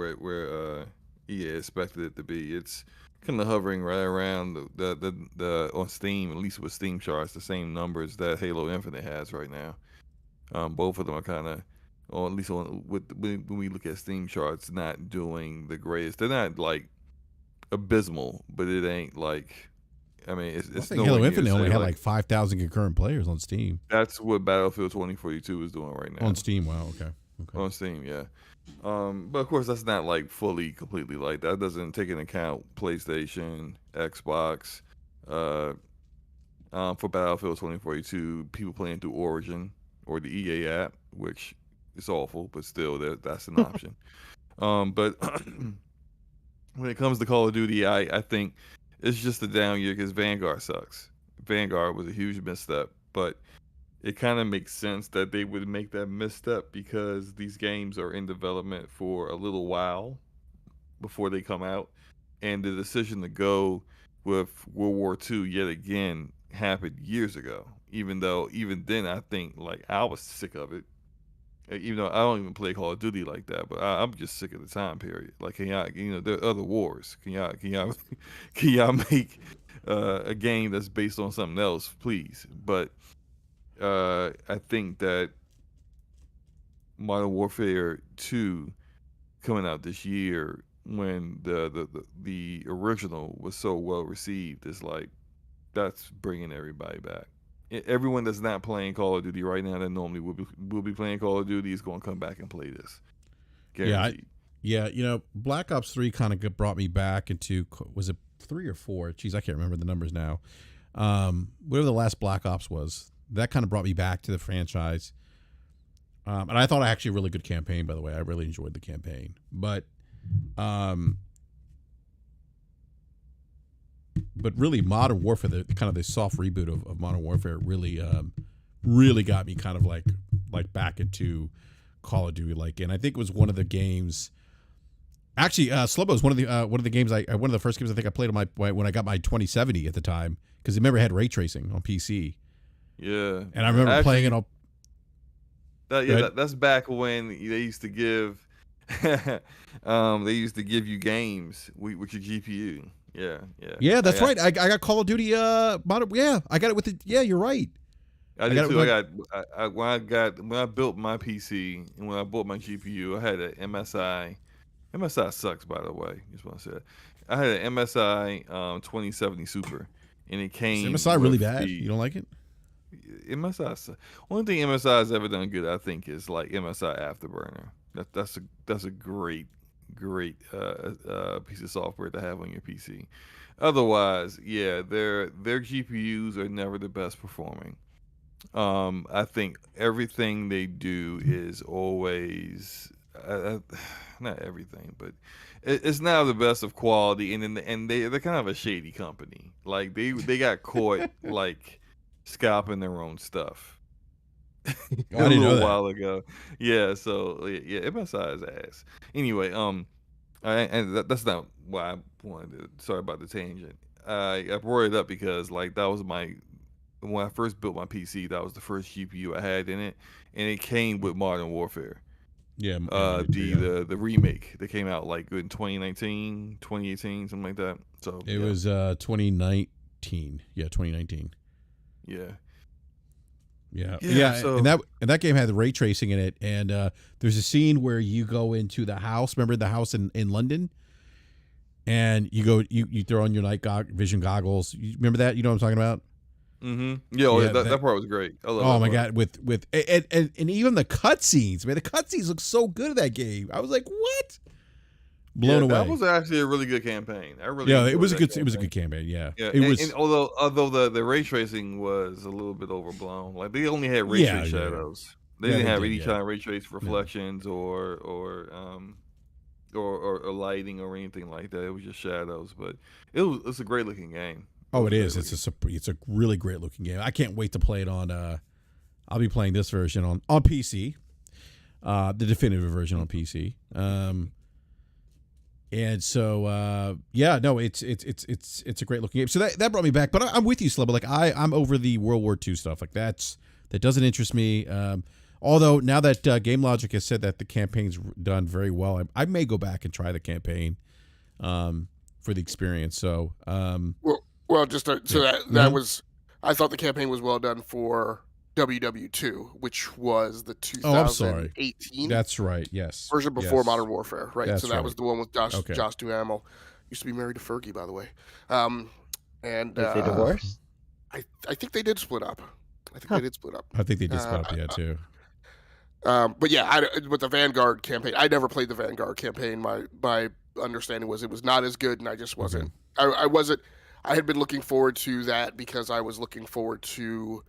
EA expected it to be. It's kind of hovering right around the on Steam, at least with Steam charts, the same numbers that Halo Infinite has right now. Both of them are kind of, or at least when we look at Steam charts, not doing the greatest. They're not like abysmal, but it ain't like. I mean,
I
it's
think
nowhere
Halo
near
Infinite
to
only
say,
had like 5,000 concurrent players on Steam.
that's what Battlefield 2042 is doing right now.
On Steam, wow, okay.
On Steam, yeah. But of course, that's not like completely like that. Doesn't take into account PlayStation, Xbox. For Battlefield 2042, people playing through Origin or the EA app, which is awful, but still, that's an option. But when it comes to Call of Duty, I think it's just a down year because Vanguard sucks. Vanguard was a huge misstep, but it kind of makes sense that they would make that misstep because these games are in development for a little while before they come out. And the decision to go with World War II yet again happened years ago. Even though, even then, I think like I was sick of it. Even though I don't even play Call of Duty like that, but I'm just sick of the time period. Like, can y'all, there are other wars. Can y'all, can y'all make a game that's based on something else, please? But I think that Modern Warfare 2 coming out this year when the original was so well received is like that's bringing everybody back. Everyone that's not playing Call of Duty right now that normally will be playing Call of Duty is going to come back and play this. Guaranteed.
Yeah. Black Ops 3 kind of brought me back into, was it 3 or 4? Jeez, I can't remember the numbers now. Whatever the last Black Ops was, that kind of brought me back to the franchise. And I thought actually a really good campaign, by the way. I really enjoyed the campaign. But really, Modern Warfare, the kind of the soft reboot of Modern Warfare, really got me kind of like back into Call of Duty. And I think it was one of the games. Actually, Slowbo was one of the games one of the first games I think I played on when I got my 2070 at the time, because remember it had ray tracing on PC.
Yeah,
and I remember playing it on.
That's back when they used to give, you games with your GPU. Yeah,
that's right. I got Call of Duty. Modern. Yeah, I got it with the. Yeah, you're right.
I did too. When I built my PC and when I bought my GPU, I had an MSI. MSI sucks, by the way. Just want to say, I had an MSI 2070 Super, and it came.
Is MSI really bad? You don't like it?
MSI. Only thing MSI has ever done good, I think, is like MSI Afterburner. That's a great piece of software to have on your PC. Otherwise, yeah, their GPUs are never the best performing. I think everything they do is always not everything, but it's not the best of quality, and they're kind of a shady company. Like they got caught like scalping their own stuff
I didn't know that.
while ago. Yeah, so yeah, MSI is ass. Anyway, that's not why I wanted to. Sorry about the tangent. I brought it up because like that was when I first built my PC, that was the first GPU I had in it, and it came with Modern Warfare.
Yeah.
The remake that came out like in 2019, 2018, something like that. So
it was 2019. Yeah, 2019. Yeah. So, and that game had the ray tracing in it, and there's a scene where you go into the house. Remember the house in London, and you throw on your night vision goggles. You remember that? You know what I'm talking about?
Mm-hmm. Yeah, that part was great. I love
oh my god, with and even the cutscenes, man, the cutscenes look so good in that game. I was like, what? Blown away.
That was actually a really good campaign.
It was a good campaign. Yeah.
It was. And although the ray tracing was a little bit overblown, like they only had ray trace shadows. They didn't have any kind of ray trace reflections or lighting or anything like that. It was just shadows, but it's a great looking game.
Oh, it is. It's a really great looking game. I can't wait to play it on. I'll be playing this version on PC, the definitive version on PC. And so it's a great looking game. So that brought me back. But I'm with you, Slubba. Like I'm over the World War II stuff. Like that doesn't interest me. Although now that Game Logic has said that the campaign's done very well, I may go back and try the campaign for the experience. So
that was, I thought the campaign was well done for WW2, which was the 2018
That's right. Yes.
version before Modern Warfare, right?
That's
so that
right.
was the one with Josh
Okay.
Duhamel. Used to be married to Fergie, by the way. And
Did they divorce?
I think they did split up. I think they did split up.
I think they did split up, too.
But yeah, with the Vanguard campaign, I never played the Vanguard campaign. My understanding was it was not as good, and I just wasn't. I wasn't. I had been looking forward to that because I was looking forward to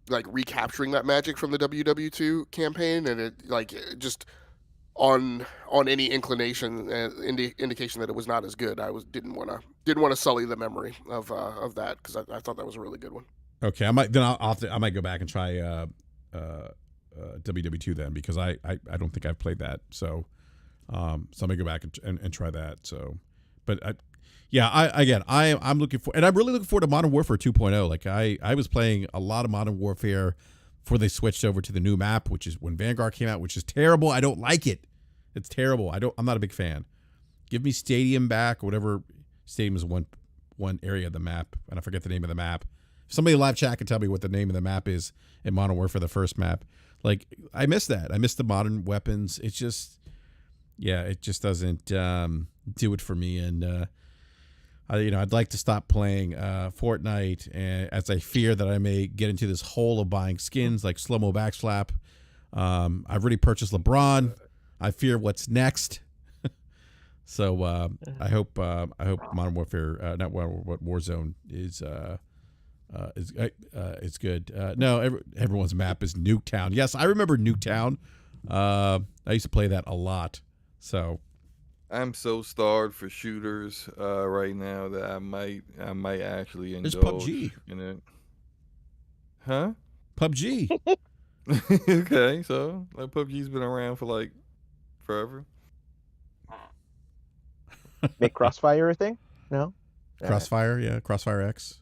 like recapturing that magic from the WW2 campaign, and it just on any inclination indication that it was not as good, I didn't want to sully the memory of that because I thought that was a really good one.
Okay, I might go back and try WW2 then, because I don't think I've played that. So I may go back and try that. So, but I'm looking for, and I'm really looking forward to Modern Warfare 2.0. Like I was playing a lot of Modern Warfare before they switched over to the new map, which is when Vanguard came out, which is terrible. I don't like it. It's terrible. I'm not a big fan. Give me Stadium back, or whatever. Stadium is one area of the map, and I forget the name of the map. If somebody in live chat can tell me what the name of the map is in Modern Warfare, the first map. Like, I miss that. I miss the modern weapons. It's just, it just doesn't do it for me. And I'd like to stop playing Fortnite, and as I fear that I may get into this hole of buying skins like slow-mo backslap. I've already purchased LeBron. I fear what's next. So I hope Modern Warfare, not Warzone, is good. No, everyone's map is Nuketown. Yes, I remember Nuketown. I used to play that a lot. So
I'm so starved for shooters right now that I might actually indulge
PUBG
in it. Huh?
PUBG.
Okay, so like PUBG's been around for like forever.
Make Crossfire a thing? No.
Crossfire, Crossfire X.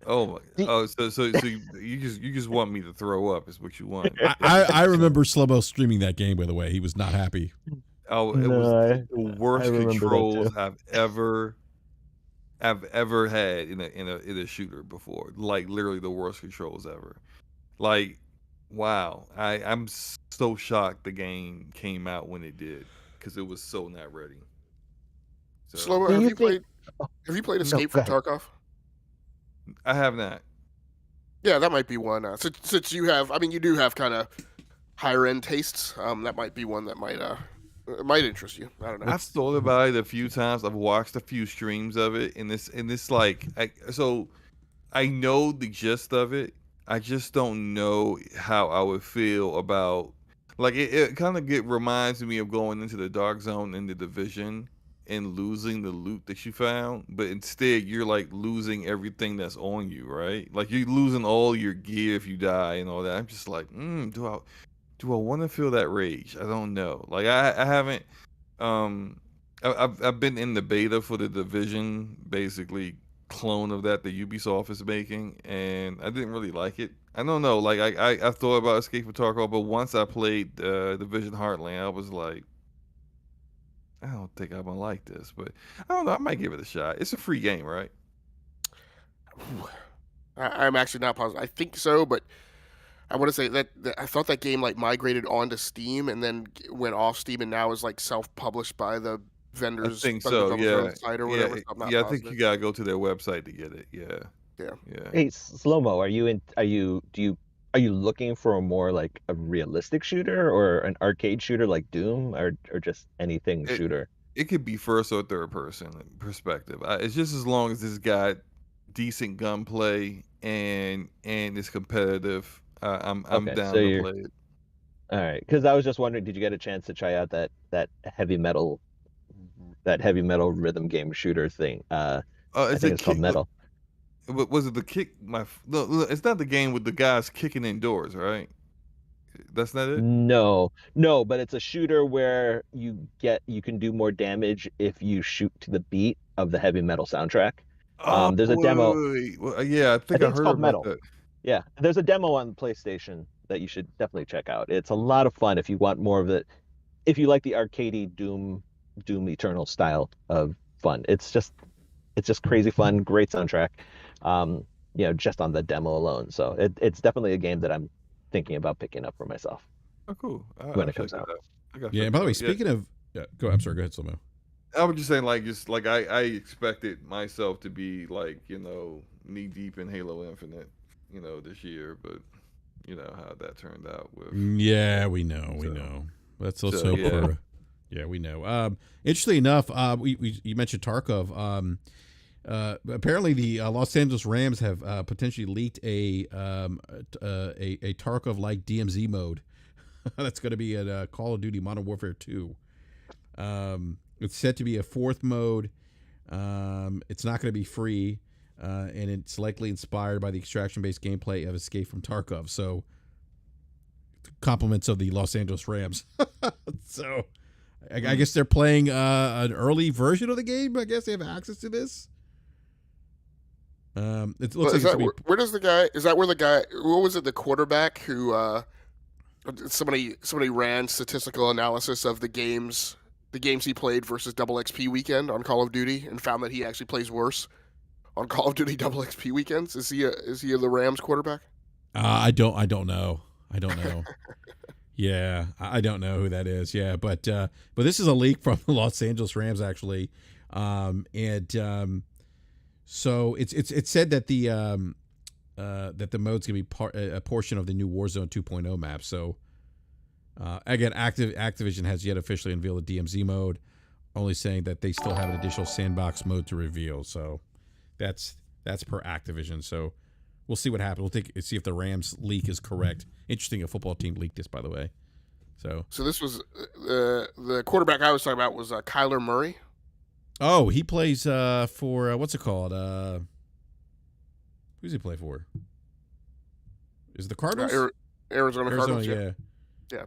Oh so you just want me to throw up is what you want.
I remember Slobo streaming that game. By the way, he was not happy.
Oh, it was the worst controls I've ever had in a shooter before. Like literally the worst controls ever. Like, wow, I'm so shocked the game came out when it did because it was so not ready. So,
Slobo, have you played Escape from Tarkov?
I have not.
Yeah, that might be one. Since you do have kind of higher end tastes. That might be one that might interest you. I don't know.
I've thought about it a few times. I've watched a few streams of it, and this like, so I know the gist of it. I just don't know how I would feel about, like, it kind of reminds me of going into the dark zone in the Division and losing the loot that you found, but instead you're like losing everything that's on you, right? Like you're losing all your gear if you die and all that. I'm just like, do I want to feel that rage? I don't know. Like I haven't. I've been in the beta for the Division, basically clone of that the Ubisoft is making, and I didn't really like it. I don't know. Like I thought about Escape from Tarkov, but once I played Division Heartland, I was like, I don't think I'm gonna like this, but I don't know. I might give it a shot. It's a free game, right?
I'm actually not positive. I think so, but I want to say that I thought that game like migrated onto Steam and then went off Steam and now is like self-published by the vendors.
I think so. Yeah.
Site or whatever.
I think you gotta go to their website to get it. Yeah.
Hey, Slow-Mo, are you looking for a more like a realistic shooter or an arcade shooter like Doom or just anything shooter?
It could be first or third person perspective. It's just as long as it's got decent gunplay and it's competitive. I'm down to play it.
All right, because I was just wondering, did you get a chance to try out that heavy metal rhythm game shooter thing? I think it's called Metal.
Was it the kick? No, it's not the game with the guys kicking indoors, right? That's not it.
No, but it's a shooter where you can do more damage if you shoot to the beat of the heavy metal soundtrack.
Oh,
There's a demo.
wait. Well, yeah, I
I
think I
think it's
heard
called
about
Metal.
that.
Yeah, there's a demo on PlayStation that you should definitely check out. It's a lot of fun if you want more of it. If you like the arcadey Doom Eternal style of fun, it's just crazy fun, great soundtrack. Just on the demo alone. So it's definitely a game that I'm thinking about picking up for myself
Oh, cool.
when
I'll
it comes
check
out.
that out. I gotta
Yeah.
check
And by the
that
way,
out. Yeah.
speaking of, I'm sorry. Go ahead, Slomo.
I was just saying, like I expected myself to be like, knee deep in Halo Infinite, this year, but you know how that turned out with.
Yeah, we know. Let's hope
yeah.
for. Yeah, we know. Interestingly enough, you mentioned Tarkov. Apparently, the Los Angeles Rams have potentially leaked a Tarkov-like DMZ mode that's going to be at Call of Duty Modern Warfare 2. It's set to be a fourth mode. It's not going to be free, and it's likely inspired by the extraction-based gameplay of Escape from Tarkov. So, compliments of the Los Angeles Rams. So, I guess they're playing an early version of the game. I guess they have access to this. It looks
where does the guy? Is that where the guy? What was it? The quarterback who? Somebody ran statistical analysis of the games he played versus Double XP weekend on Call of Duty and found that he actually plays worse on Call of Duty Double XP weekends. Is he the Rams quarterback?
I don't know. Yeah, I don't know who that is. Yeah, but this is a leak from the Los Angeles Rams actually, so it's said that the mode's gonna be a portion of the new Warzone 2.0 map. So again, Activision has yet officially unveiled the DMZ mode, only saying that they still have an additional sandbox mode to reveal. So that's per Activision. So we'll see what happens. We'll see if the Rams leak is correct. Interesting, a football team leaked this, by the way. So
this was the quarterback I was talking about was Kyler Murray.
Oh, he plays for what's it called? Who's he play for? Is it the Cardinals?
Arizona Cardinals. Yeah.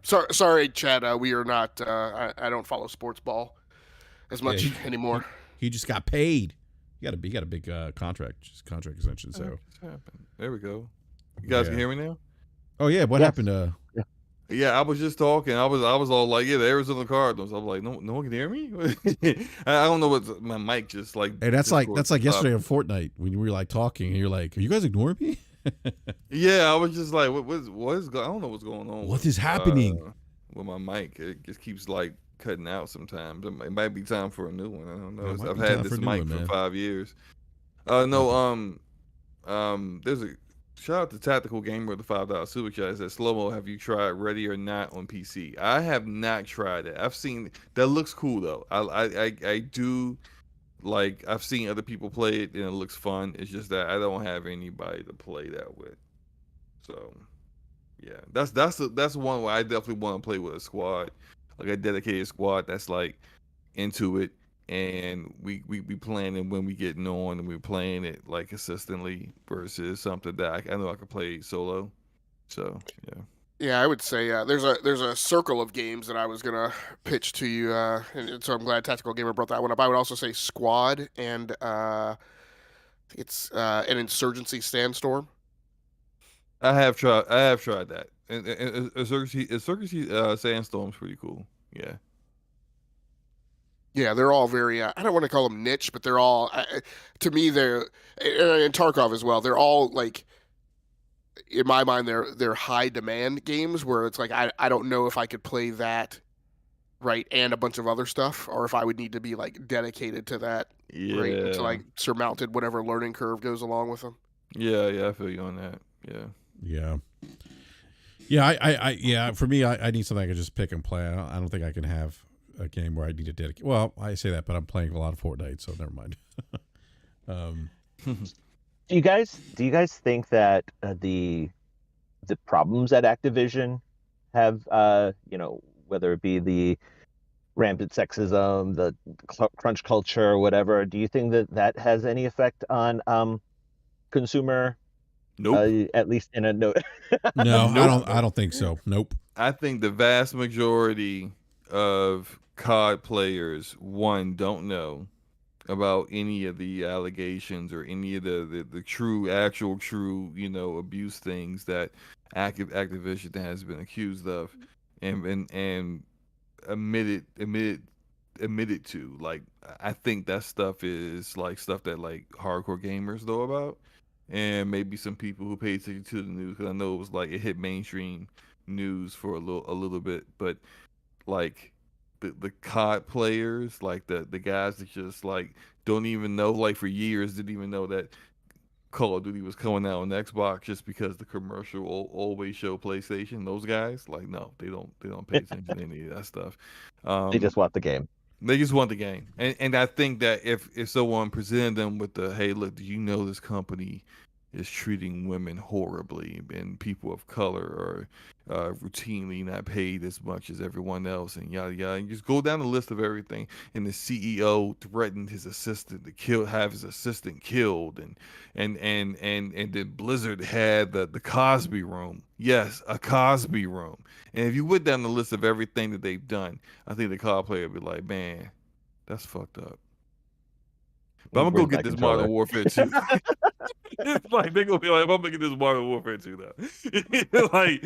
Sorry, Chad. We are not. I don't follow sports ball as much anymore.
He just got paid. He got a big contract extension. So
there we go. You guys can hear me now?
Oh yeah. What happened?
Yeah, I was just talking. I was all like, the Arizona Cardinals. I'm like, no one can hear me. I don't know what my mic just like.
Hey, that's like yesterday on Fortnite when we were like talking and you're like, are you guys ignoring me?
Yeah, I was just like, what is I don't know what's going on.
What is happening
with my mic? It just keeps like cutting out sometimes. It might be time for a new one. I don't know. I've had this mic for 5 years. There's a shout out to Tactical Gamer with the $5 super chat. It says, Slow-Mo, have you tried Ready or Not on PC? I have not tried it. I've seen that looks cool though. I do like I've seen other people play it and it looks fun. It's just that I don't have anybody to play that with. So yeah, that's one where I definitely want to play with a squad, like a dedicated squad that's like into it. And we playing it when we getting on, and we're playing it like consistently versus something that I know I could play solo. So
yeah, I would say there's a circle of games that I was gonna pitch to you, and so I'm glad Tactical Gamer brought that one up. I would also say Squad and it's an Insurgency Sandstorm.
I have tried that, and Insurgency Sandstorm's pretty cool. Yeah.
Yeah, they're all very. I don't want to call them niche, but they're all. To me, they're and Tarkov as well. They're all like, in my mind, they're high demand games where it's like I don't know if I could play that, right, and a bunch of other stuff, or if I would need to be like dedicated to that, right, to like surmounted whatever learning curve goes along with them.
Yeah, I feel you on that.
Yeah. For me, I need something I can just pick and play. I don't think I can have a game where I need to dedicate. Well, I say that, but I'm playing a lot of Fortnite, so never mind.
Do you guys think that the problems that Activision have, whether it be the rampant sexism, the crunch culture, or whatever, do you think that has any effect on consumer
Nope.
At least in a note.
No,
Nope.
I don't think so. Nope.
I think the vast majority of COD players, one, don't know about any of the allegations or any of the true, actual, true, abuse things that Activision has been accused of, and admitted to. Like, I think that stuff is like stuff that like hardcore gamers know about, and maybe some people who pay attention to the news, because I know it was like it hit mainstream news for a little bit, but like the COD players, like the guys that just like don't even know, like for years didn't even know that Call of Duty was coming out on Xbox just because the commercial always show PlayStation. Those guys, like, no, they don't pay attention to any of that stuff.
They
Um,
just want the game.
they just want the game, and I think that if someone presented them with the, hey, look, do you know this company is treating women horribly, and people of color are routinely not paid as much as everyone else, and yada yada, and just go down the list of everything. And the CEO threatened his assistant to have his assistant killed, and then Blizzard had the Cosby Room. Yes, a Cosby Room. And if you went down the list of everything that they've done, I think the COD player would be like, man, that's fucked up. But I'm gonna go
Where's
get
my
this
controller?
Modern Warfare 2. It's like they're gonna be like, I'm gonna get this Modern Warfare 2 now. Like,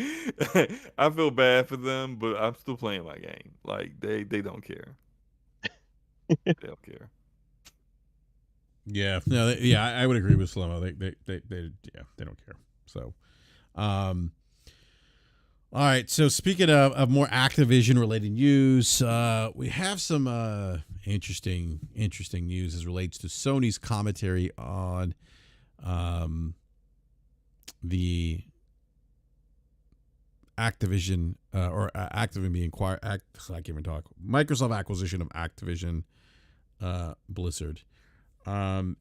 I feel bad for them, but I'm still playing my game. Like, they don't care. They don't care.
Yeah. No. Yeah. I would agree with Slomo. They don't care. So, all right. So speaking of more Activision related news, we have some interesting news as relates to Sony's commentary on the Activision Activision being acquired. I can't even talk. Microsoft acquisition of Activision Blizzard. So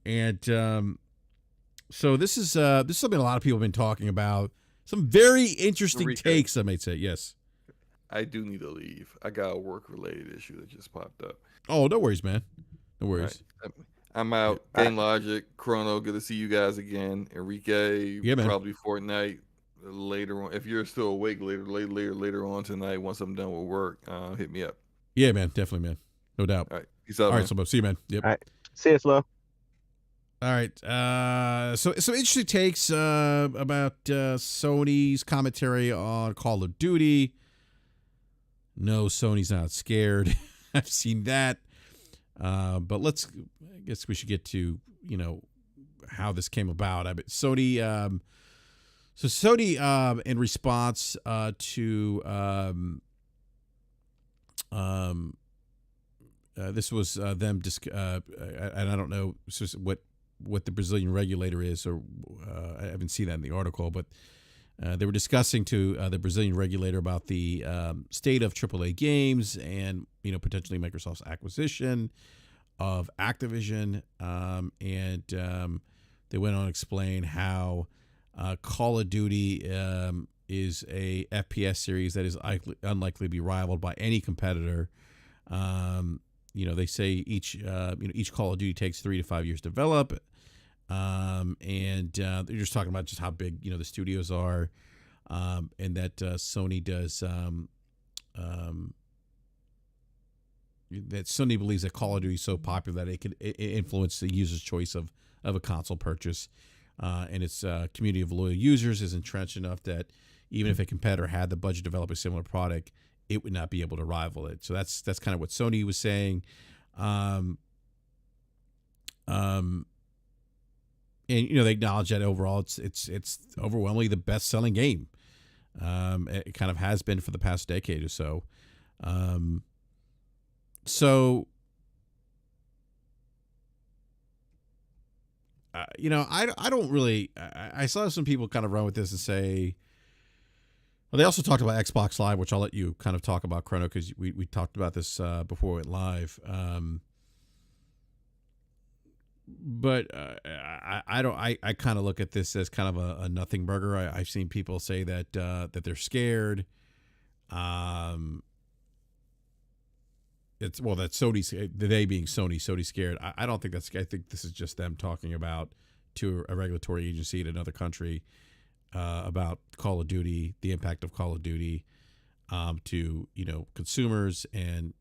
this is something a lot of people have been talking about. Some very interesting
Enrique.
takes, I might say. Yes.
I do need to leave. I got a work related issue that just popped up.
Oh, no worries, man. No
All
worries.
right. I'm out. Game Logic, Chrono, good to see you guys again. Enrique,
Yeah, man.
probably Fortnite later on. If you're still awake later on tonight, once I'm done with work, hit me up.
Yeah, man. Definitely, man. No doubt.
All right. Peace out,
All
man.
right, so see you, man. Yep.
All right. See you, Slow.
All right. So interesting takes about Sony's commentary on Call of Duty. No, Sony's not scared. I've seen that. But I guess we should get to, how this came about. I mean, Sony, in response to this was them and I don't know what the Brazilian regulator is, or I haven't seen that in the article, but they were discussing to the Brazilian regulator about the state of AAA games and potentially Microsoft's acquisition of Activision, and they went on to explain how Call of Duty is a FPS series that is unlikely to be rivaled by any competitor. They say each Call of Duty takes 3 to 5 years to develop. And they're just talking about just how big the studios are, and that Sony does that Sony believes that Call of Duty is so popular that it could influence the user's choice of a console purchase, and its community of loyal users is entrenched enough that even if a competitor had the budget to develop a similar product, it would not be able to rival it. So that's kind of what Sony was saying. And they acknowledge that overall it's overwhelmingly the best selling game. It kind of has been for the past decade or so. I don't really. I saw some people kind of run with this and say. Well, they also talked about Xbox Live, which I'll let you kind of talk about, Chrono, because we talked about this before it went live. But I don't. I kind of look at this as kind of a nothing burger. I've seen people say that they're scared. That Sony's, they being Sony scared. I don't think that's. I think this is just them talking about to a regulatory agency in another country about Call of Duty, the impact of Call of Duty to consumers and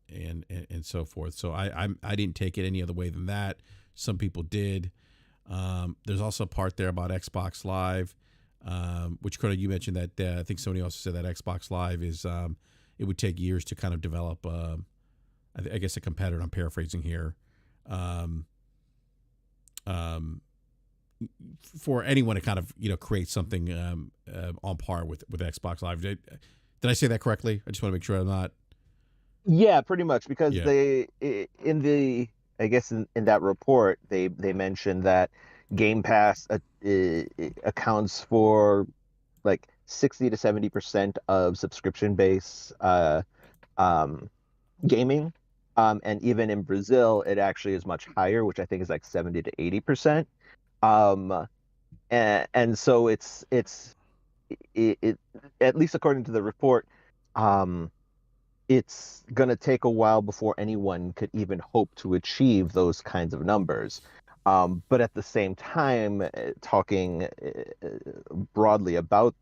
so forth. So I didn't take it any other way than that. Some people did. There's also a part there about Xbox Live, which Crono, you mentioned that I think Sony also said that Xbox Live is it would take years to kind of develop. I guess a competitor. I'm paraphrasing here. For anyone to kind of create something on par with Xbox Live. Did I say that correctly? I just want to make sure I'm not.
Yeah, pretty much, because
Yeah.
in that report they mentioned that Game Pass accounts for like 60 to 70% of subscription base gaming, and even in Brazil it actually is much higher, which I think is like 70 to 80%. And so it at least according to the report, it's going to take a while before anyone could even hope to achieve those kinds of numbers. But at the same time, talking broadly about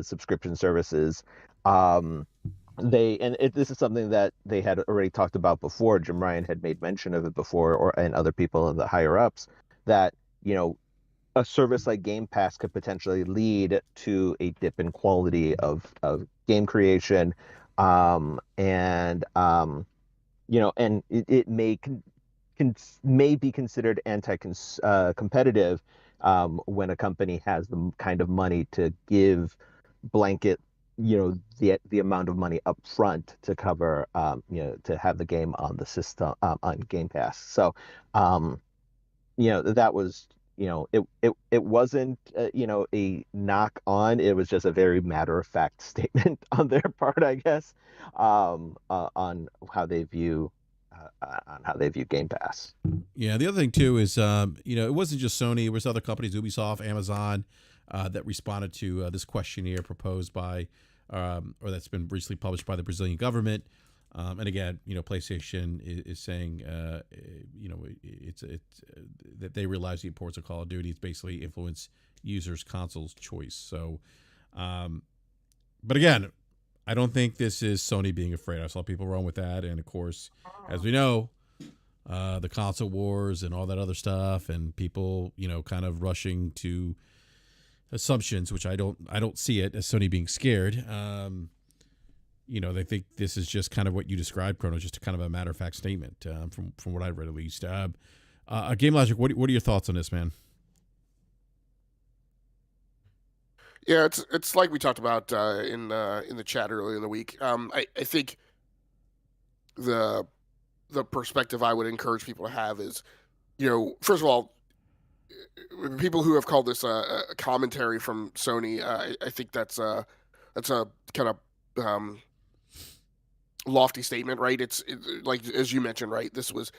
subscription services, this is something that they had already talked about before. Jim Ryan had made mention of it before, and other people in the higher ups, that a service like Game Pass could potentially lead to a dip in quality of game creation, and it may be considered anti-competitive when a company has the kind of money to give blanket, the amount of money up front to cover, to have the game on the system, on Game Pass. So, that was, it wasn't, a knock on. It was just a very matter of fact statement on their part, I guess, on how they view Game Pass.
Yeah, the other thing too is, it wasn't just Sony. It was other companies, Ubisoft, Amazon, that responded to this questionnaire proposed by, or that's been recently published by the Brazilian government. And again, PlayStation is saying, it's that they realize the importance of Call of Duty. It's basically influence users' consoles choice. So, but again, I don't think this is Sony being afraid. I saw people wrong with that, and of course, as we know, the console wars and all that other stuff, and people, kind of rushing to assumptions, which I don't see it as Sony being scared. They think this is just kind of what you described, Chrono, just a kind of a matter of fact statement from what I've read at least. Game Logic, what are your thoughts on this, man?
Yeah, it's like we talked about in the chat earlier in the week. I think the perspective I would encourage people to have is, first of all, people who have called this a commentary from Sony, I think that's a kind of lofty statement, right? It's like, as you mentioned, right? This was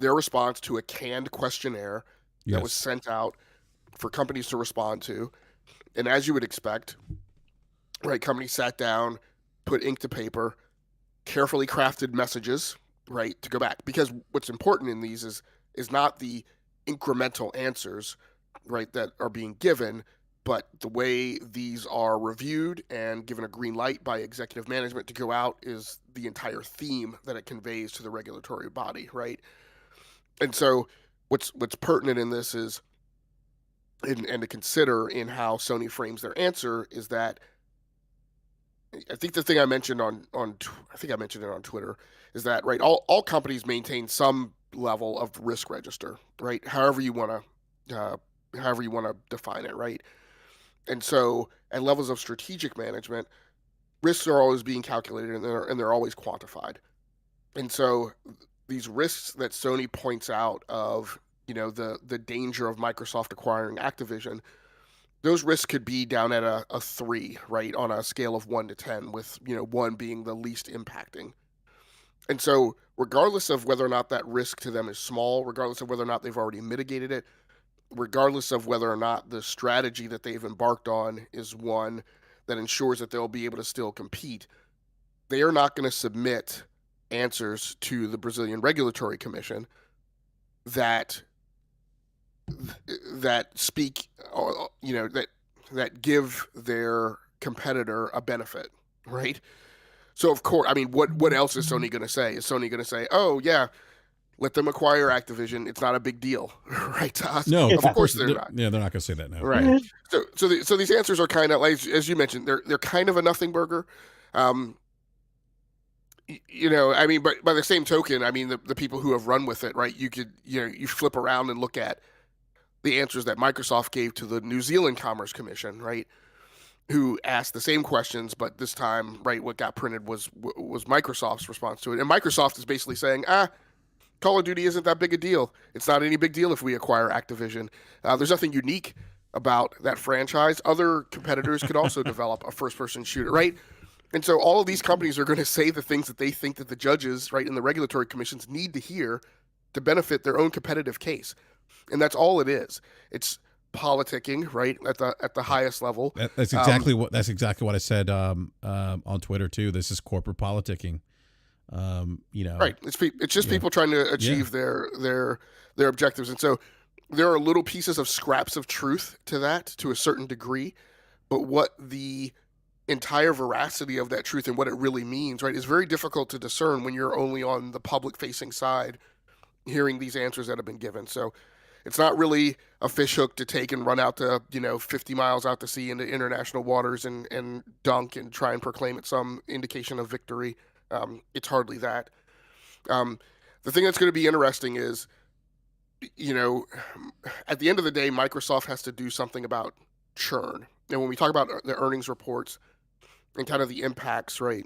their response to a canned questionnaire that was sent out for companies to respond to. And as you would expect, right, companies sat down, put ink to paper, carefully crafted messages, right, to go back. Because what's important in these is not the incremental answers, right, that are being given, but the way these are reviewed and given a green light by executive management to go out is the entire theme that it conveys to the regulatory body, right? And so what's pertinent in this is, and to consider in how Sony frames their answer, is that I think the thing I mentioned I think I mentioned it on Twitter, is that, right, all companies maintain some level of risk register, right? However you want to define it, right? And so at levels of strategic management, risks are always being calculated, and they're always quantified. And so these risks that Sony points out of, the danger of Microsoft acquiring Activision, those risks could be down at a 3, right, on a scale of 1 to 10, with 1 being the least impacting. And so regardless of whether or not that risk to them is small, regardless of whether or not they've already mitigated it, regardless of whether or not the strategy that they've embarked on is one that ensures that they'll be able to still compete, they are not going to submit answers to the Brazilian Regulatory Commission that that speak, that give their competitor a benefit, right? So of course, I mean, what else is Sony going to say? Is Sony going to say, "Oh yeah, let them acquire Activision. It's not a big deal," right? To us,
No,
of course they're not.
Yeah, they're not going to say that now.
Right. So these answers are kind of like, as you mentioned, they're kind of a nothing burger. I mean, but by the same token, I mean the people who have run with it, right? You flip around and look at the answers that Microsoft gave to the New Zealand Commerce Commission, right? Who asked the same questions, but this time, right, what got printed was Microsoft's response to it. And Microsoft is basically saying, Call of Duty isn't that big a deal. It's not any big deal if we acquire Activision. There's nothing unique about that franchise. Other competitors could also develop a first-person shooter, right? And so all of these companies are going to say the things that they think that the judges, right, and the regulatory commissions need to hear to benefit their own competitive case. And that's all it is. It's politicking, right, at the highest level.
That's exactly what I said on Twitter too. This is corporate politicking.
Right. It's just people trying to achieve their objectives, and so there are little pieces of scraps of truth to that to a certain degree, but what the entire veracity of that truth and what it really means, right, is very difficult to discern when you're only on the public-facing side, hearing these answers that have been given. So it's not really a fish hook to take and run out to 50 miles out to sea into international waters and dunk and try and proclaim it some indication of victory. It's hardly that. The thing that's going to be interesting is, at the end of the day, Microsoft has to do something about churn. And when we talk about the earnings reports and kind of the impacts, right,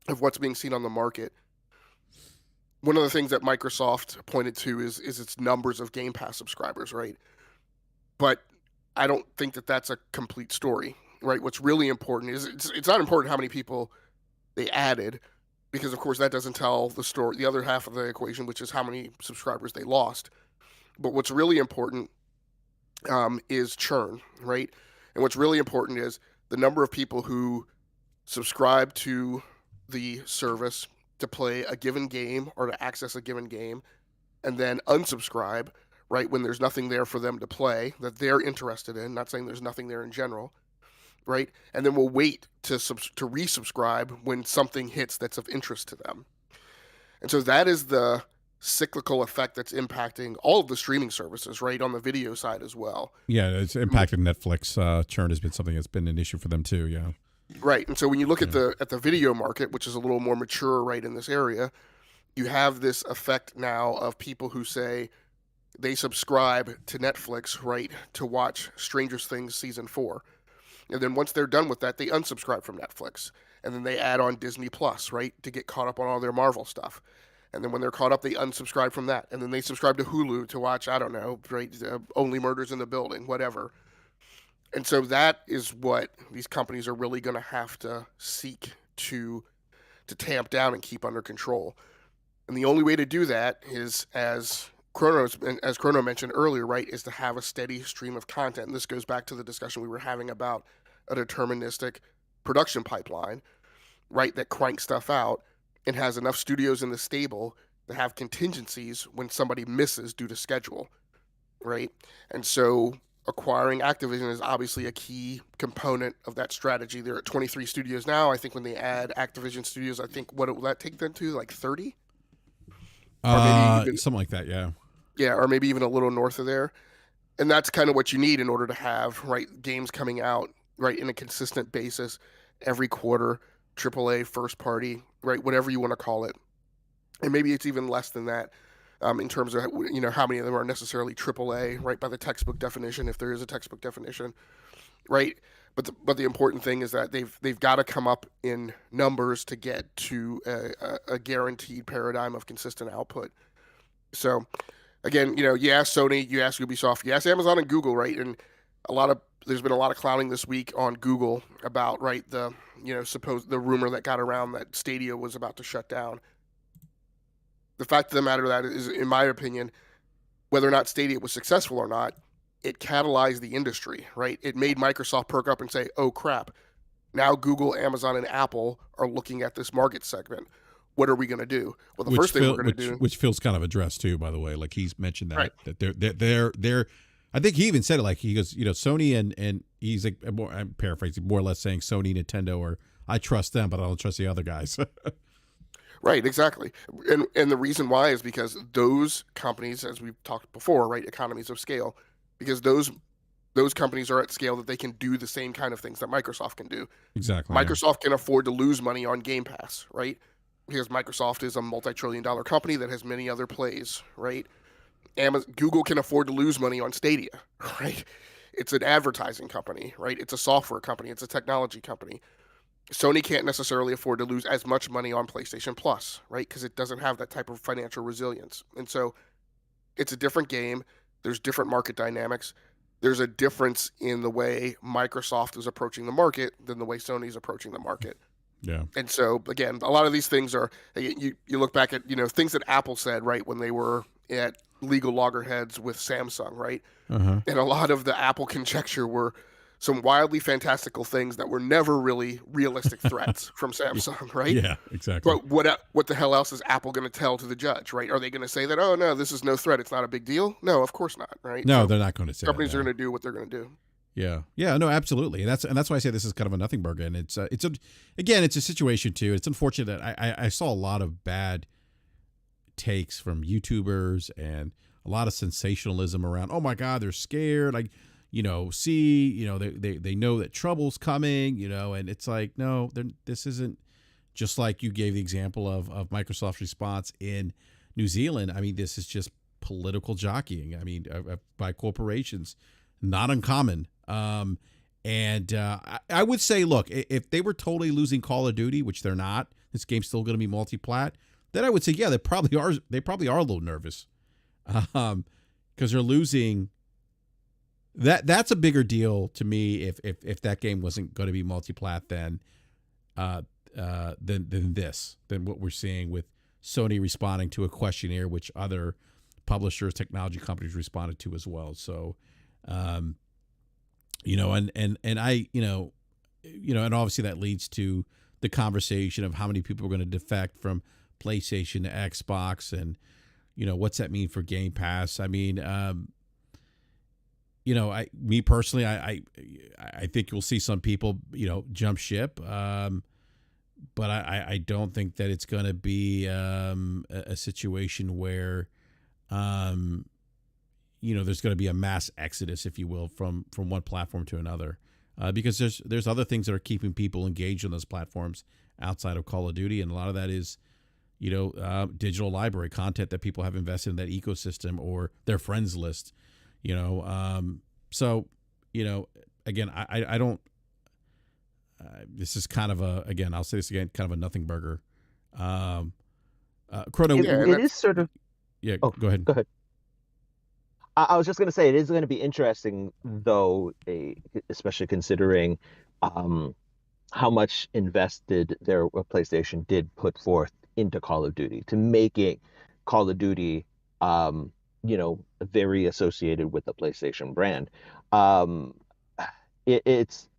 of what's being seen on the market, one of the things that Microsoft pointed to is its numbers of Game Pass subscribers, right? But I don't think that that's a complete story, right? What's really important is it's not important how many people they added, because of course that doesn't tell the story, the other half of the equation, which is how many subscribers they lost. But what's really important is churn, right? And what's really important is the number of people who subscribe to the service to play a given game or to access a given game, and then unsubscribe, right, when there's nothing there for them to play that they're interested in. Not saying there's nothing there in general, right? And then we'll wait to resubscribe when something hits that's of interest to them. And so that is the cyclical effect that's impacting all of the streaming services, right, on the video side as well.
Yeah, it's impacted Netflix. Churn has been something that's been an issue for them too, yeah.
Right. And so when you look at the video market, which is a little more mature right in this area, you have this effect now of people who say they subscribe to Netflix, right, to watch Stranger Things season 4. And then once they're done with that, they unsubscribe from Netflix. And then they add on Disney Plus, right, to get caught up on all their Marvel stuff. And then when they're caught up, they unsubscribe from that. And then they subscribe to Hulu to watch, I don't know, right, Only Murders in the Building, whatever. And so that is what these companies are really going to have to seek to tamp down and keep under control. And the only way to do that is, as Chrono mentioned earlier, right, is to have a steady stream of content. And this goes back to the discussion we were having about a deterministic production pipeline, right, that cranks stuff out and has enough studios in the stable that have contingencies when somebody misses due to schedule, right? And so acquiring Activision is obviously a key component of that strategy. They're at 23 studios now. I think when they add Activision studios, I think, what will that take them to, like 30?
Something like that, yeah.
Yeah, or maybe even a little north of there. And that's kind of what you need in order to have, right, games coming out, right, in a consistent basis every quarter, AAA, first party, right, whatever you want to call it. And maybe it's even less than that. In terms of how many of them are necessarily AAA, right, by the textbook definition, if there is a textbook definition, right? But the important thing is that they've got to come up in numbers to get to a guaranteed paradigm of consistent output. So again, you ask Sony, you ask Ubisoft, you ask Amazon and Google, right? And there's been a lot of clowning this week on Google about, right, the rumor that got around that Stadia was about to shut down. The fact of the matter of that is, in my opinion, whether or not Stadia was successful or not, it catalyzed the industry, right? It made Microsoft perk up and say, oh, crap. Now Google, Amazon, and Apple are looking at this market segment. what are we going to do? Well, the
which
first thing we're going to do,
which Phil's kind of addressed too, by the way. Like he's mentioned
right?
that they're I think he even said it, like he goes, Sony and he's like, I'm paraphrasing, more or less saying Sony, Nintendo, or I trust them, but I don't trust the other guys.
Right, exactly. And the reason why is because those companies, as we've talked before, right, economies of scale, because those companies are at scale that they can do the same kind of things that Microsoft can do.
Exactly.
Microsoft can afford to lose money on Game Pass, right? Because Microsoft is a multi-trillion-dollar company that has many other plays, right? Google can afford to lose money on Stadia, right? It's an advertising company, right? It's a software company. It's a technology company. Sony can't necessarily afford to lose as much money on PlayStation Plus, right? Because it doesn't have that type of financial resilience. And so it's a different game. There's different market dynamics. There's a difference in the way Microsoft is approaching the market than the way Sony's approaching the market.
Yeah.
And so, again, a lot of these things are, you look back at, things that Apple said, right, when they were at legal loggerheads with Samsung, right?
Uh-huh.
And a lot of the Apple conjecture were some wildly fantastical things that were never really realistic threats from Samsung, right?
Yeah, exactly.
But what the hell else is Apple going to tell to the judge, right? Are they going to say that, oh, no, this is no threat, it's not a big deal? No, of course not, right?
No,
So
they're not going to say
companies
that,
are
no.
going to do what they're going to do.
Yeah, no, absolutely, and that's why I say this is kind of a nothing burger, and it's a situation too. It's unfortunate that I saw a lot of bad takes from YouTubers and a lot of sensationalism around. Oh my God, they're scared. Like, they know that trouble's coming. And it's like, no, this isn't. Just like you gave the example of Microsoft's response in New Zealand. I mean, this is just political jockeying. I mean, by corporations, not uncommon. And I would say, look, if they were totally losing Call of Duty, which they're not, this game's still going to be multi-plat, then I would say, yeah, they probably are a little nervous, because they're losing. That's a bigger deal to me if that game wasn't going to be multi-plat than what we're seeing with Sony responding to a questionnaire, which other publishers, technology companies responded to as well. So, and obviously that leads to the conversation of how many people are going to defect from PlayStation to Xbox, and what's that mean for Game Pass? I mean, me personally, I think you'll see some people jump ship, but I don't think that it's going to be a situation where there's going to be a mass exodus, if you will, from one platform to another, because there's other things that are keeping people engaged on those platforms outside of Call of Duty, and a lot of that is digital library content that people have invested in that ecosystem or their friends list. So again, I don't. This is kind of I'll say this again, kind of a nothing burger. Chrono,
it is sort of.
Yeah,
Oh,
go ahead.
Go ahead. I was just going to say, it is going to be interesting, though, especially considering how much invested their PlayStation did put forth into Call of Duty to make it Call of Duty, very associated with the PlayStation brand. It's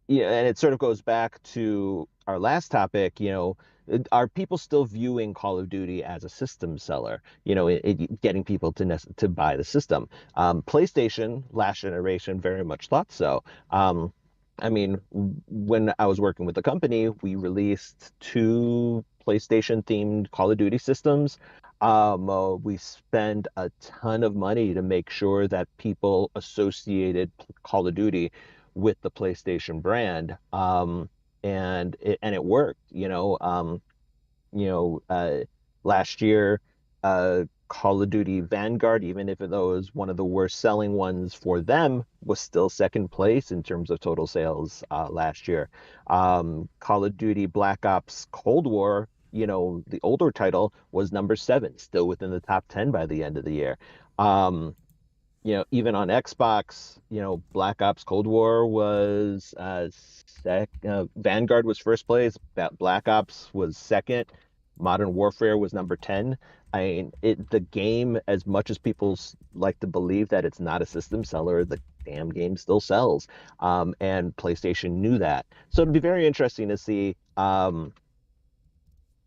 and it sort of goes back to our last topic. Are people still viewing Call of Duty as a system seller? Getting people to buy the system. PlayStation last generation very much thought so. I mean, when I was working with the company, we released 2 PlayStation-themed Call of Duty systems. We spend a ton of money to make sure that people associated Call of Duty with the PlayStation brand, and it worked. Last year, Call of Duty Vanguard, even if it was one of the worst selling ones for them, was still second place in terms of total sales last year. Call of Duty Black Ops Cold War, the older title, was number 7, still within the top 10 by the end of the year. Even on Xbox, Black Ops Cold War was Vanguard was first place, Black Ops was second, Modern Warfare was number 10. I mean, the game, as much as people like to believe that it's not a system seller, the damn game still sells. And PlayStation knew that. So it'd be very interesting to see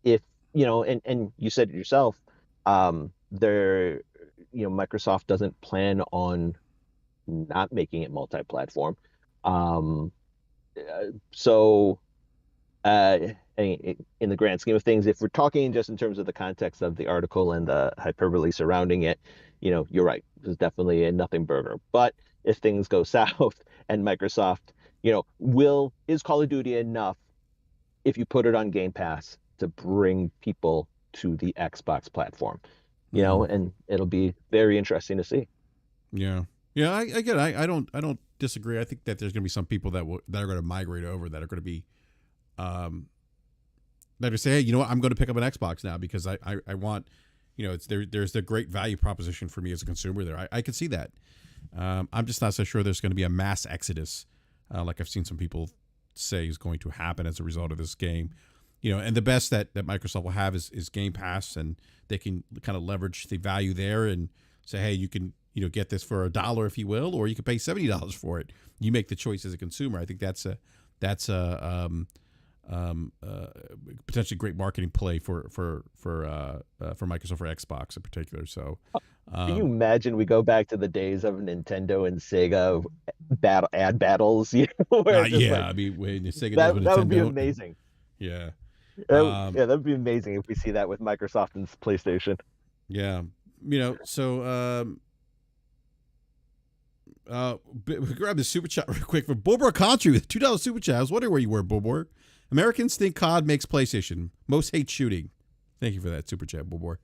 if and you said it yourself, there, Microsoft doesn't plan on not making it multi-platform. Um, so uh, in the grand scheme of things, if we're talking just in terms of the context of the article and the hyperbole surrounding it, you're right. There's definitely a nothing burger. But if things go south and Microsoft, is Call of Duty enough if you put it on Game Pass to bring people to the Xbox platform? And it'll be very interesting to see.
Yeah. Yeah, I get it. I don't disagree. I think that there's going to be some people that are going to migrate over, that are going to be that are say, hey, you know what, I'm going to pick up an Xbox now because I want, it's there's the great value proposition for me as a consumer there. I can see that. I'm just not so sure there's going to be a mass exodus like I've seen some people say is going to happen as a result of this game. And the best that Microsoft will have is Game Pass, and they can kind of leverage the value there and say, hey, you can get this for $1 if you will, or you can pay $70 for it. You make the choice as a consumer. I think that's a potentially great marketing play for Microsoft, for Xbox in particular. So,
can you imagine we go back to the days of Nintendo and Sega ad battles? Where
I mean, when Sega
that,
does with
that
Nintendo,
would be amazing.
Yeah.
Yeah, that'd be amazing if we see that with Microsoft and PlayStation.
Yeah. So grab the super chat real quick from Bulbor Country with $2 super chat. I was wondering where you were, Bulbor. Americans think COD makes PlayStation. Most hate shooting. Thank you for that super chat, Bulbor.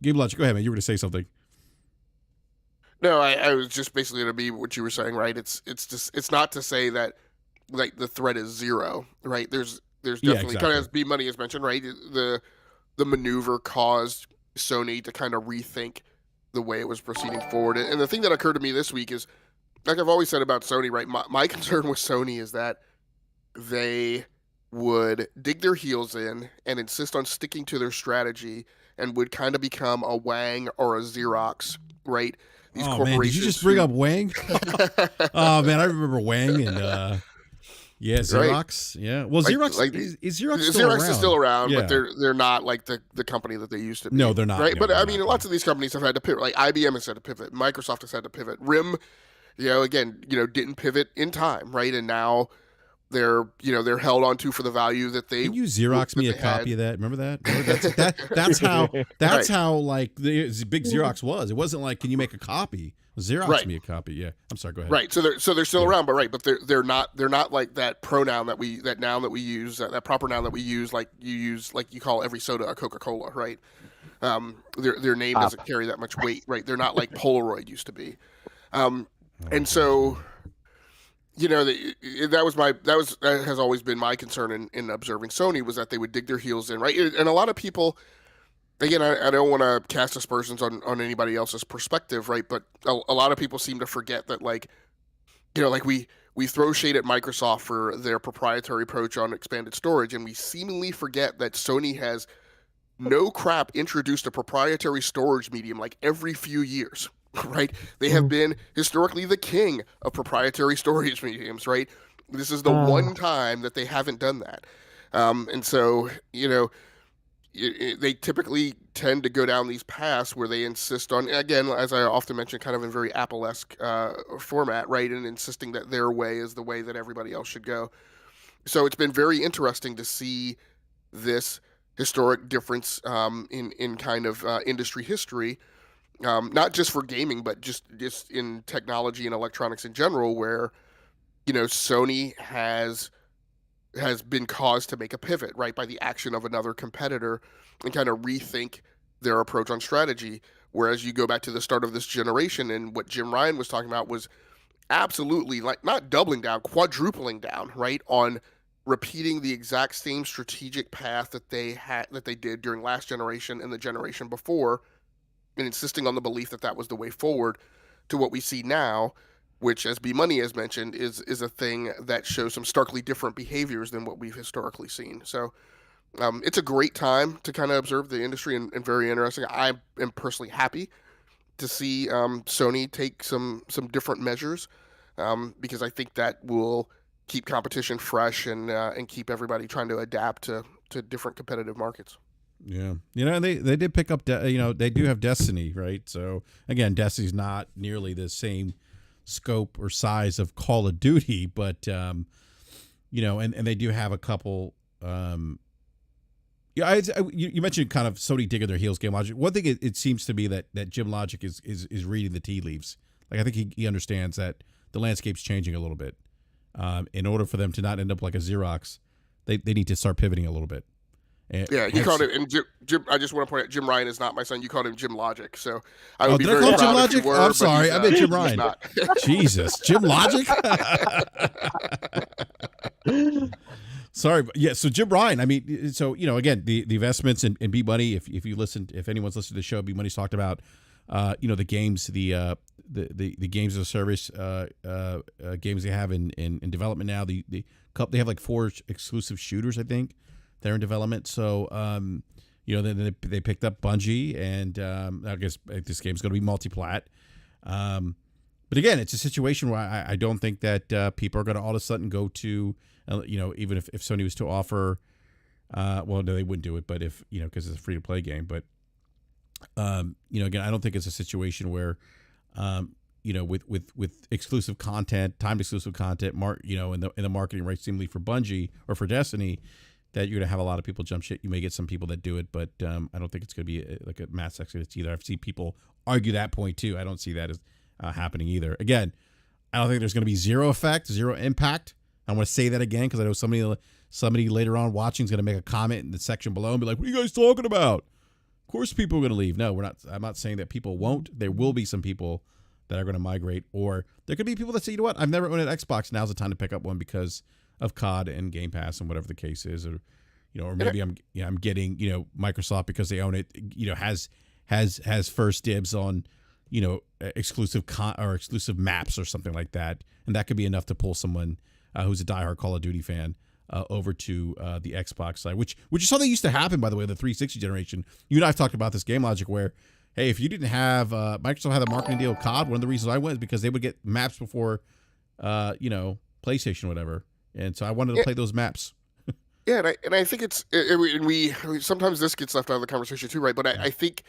Game Launcher, go ahead, man. You were going to say something.
No, I was just basically going to be what you were saying, right? It's not to say that like the threat is zero, right? There's definitely
exactly.
kind of, as B Money has mentioned, right? The maneuver caused Sony to kind of rethink the way it was proceeding forward. And the thing that occurred to me this week is, like I've always said about Sony, right? My concern with Sony is that they would dig their heels in and insist on sticking to their strategy, and would kind of become a Wang or a Xerox, right?
These corporations. Man, did you just bring up Wang? Oh man, I remember Wang and yeah, Xerox. Right. Yeah, well, Xerox is Xerox still around?
Xerox is still around,
yeah.
But they're not like the company that they used to be.
No, they're not.
Right,
no,
but I mean,
not.
lots of these companies have had to pivot. Like IBM has had to pivot, Microsoft has had to pivot. RIM, again, didn't pivot in time, right? And now they're held onto for the value that they.
Can you Xerox me a copy of that? Remember that? That's how like the big Xerox was. It wasn't like, can you make a copy? Xerox me a copy. Yeah, I'm sorry. Go ahead.
Right. So they're still around, but they're not like that pronoun that noun that we use, that proper noun that we use, like you call every soda a Coca-Cola, right? Their name doesn't carry that much weight, right? They're not like Polaroid used to be, and so. That has always been my concern in observing Sony, was that they would dig their heels in, right? And a lot of people, again, I don't want to cast aspersions on anybody else's perspective, right? But a lot of people seem to forget that, like we throw shade at Microsoft for their proprietary approach on expanded storage, and we seemingly forget that Sony has no crap introduced a proprietary storage medium like every few years. Right? They have been historically the king of proprietary storage mediums, right? This is the one time that they haven't done that. And so, they typically tend to go down these paths where they insist on, again, as I often mention, kind of in very Apple-esque format, right? And insisting that their way is the way that everybody else should go. So it's been very interesting to see this historic difference in kind of industry history. Not just for gaming, but just in technology and electronics in general, where Sony has been caused to make a pivot, right, by the action of another competitor, and kind of rethink their approach on strategy. Whereas you go back to the start of this generation, and what Jim Ryan was talking about was absolutely, like, not doubling down, quadrupling down, right, on repeating the exact same strategic path that they did during last generation and the generation before, and insisting on the belief that was the way forward, to what we see now, which, as B Money has mentioned, is a thing that shows some starkly different behaviors than what we've historically seen. So it's a great time to kind of observe the industry, and very interesting. I am personally happy to see Sony take some different measures, because I think that will keep competition fresh and keep everybody trying to adapt to different competitive markets.
Yeah, and they did pick up, they do have Destiny, right? So again, Destiny's not nearly the same scope or size of Call of Duty, but and they do have a couple. You mentioned kind of Sony digging their heels, Game Logic. One thing it seems to be that Jim Logic is reading the tea leaves. Like I think he understands that the landscape's changing a little bit. In order for them to not end up like a Xerox, they need to start pivoting a little bit.
Yeah, you called it, and Jim. I just want to point out, Jim Ryan is not my son. You called him Jim Logic, so I would be very proud
Jim
if
Logic?
you were.
I'm sorry, I meant Jim
he's
Ryan.
not.
Jesus, Jim Logic. Sorry, but yeah. So Jim Ryan. I mean, so again, the investments in B Money. If anyone's listened to the show, B Money's talked about, the games, the games as a service, games they have in development now. They have like 4 exclusive shooters, I think. They're in development, so then they picked up Bungie, and I guess this game's going to be multi-plat. But again, it's a situation where I don't think that people are going to all of a sudden go to, even if Sony was to offer, well, no, they wouldn't do it, but if because it's a free-to-play game. But again, I don't think it's a situation where, with exclusive content, timed exclusive content, in the marketing right, seemingly for Bungie or for Destiny, that you're going to have a lot of people jump shit. You may get some people that do it, but I don't think it's going to be like a mass exodus either. I've seen people argue that point too. I don't see that as happening either. Again, I don't think there's going to be zero effect, zero impact. I want to say that again because I know somebody later on watching is going to make a comment in the section below and be like, "What are you guys talking about?" Of course, people are going to leave. No, we're not. I'm not saying that people won't. There will be some people that are going to migrate, or there could be people that say, "You know what? I've never owned an Xbox. Now's the time to pick up one because of COD and Game Pass and whatever the case is, or or maybe I'm getting Microsoft because they own it. Has first dibs on exclusive or exclusive maps or something like that, and that could be enough to pull someone who's a diehard Call of Duty fan over to the Xbox side, which is something that used to happen, by the way, the 360 generation. You and I have talked about this, Game Logic, where hey, if you didn't have Microsoft had a marketing deal with COD, one of the reasons I went is because they would get maps before PlayStation or whatever. And so I wanted to play those maps.
Yeah, and I think we sometimes this gets left out of the conversation too, right? But I think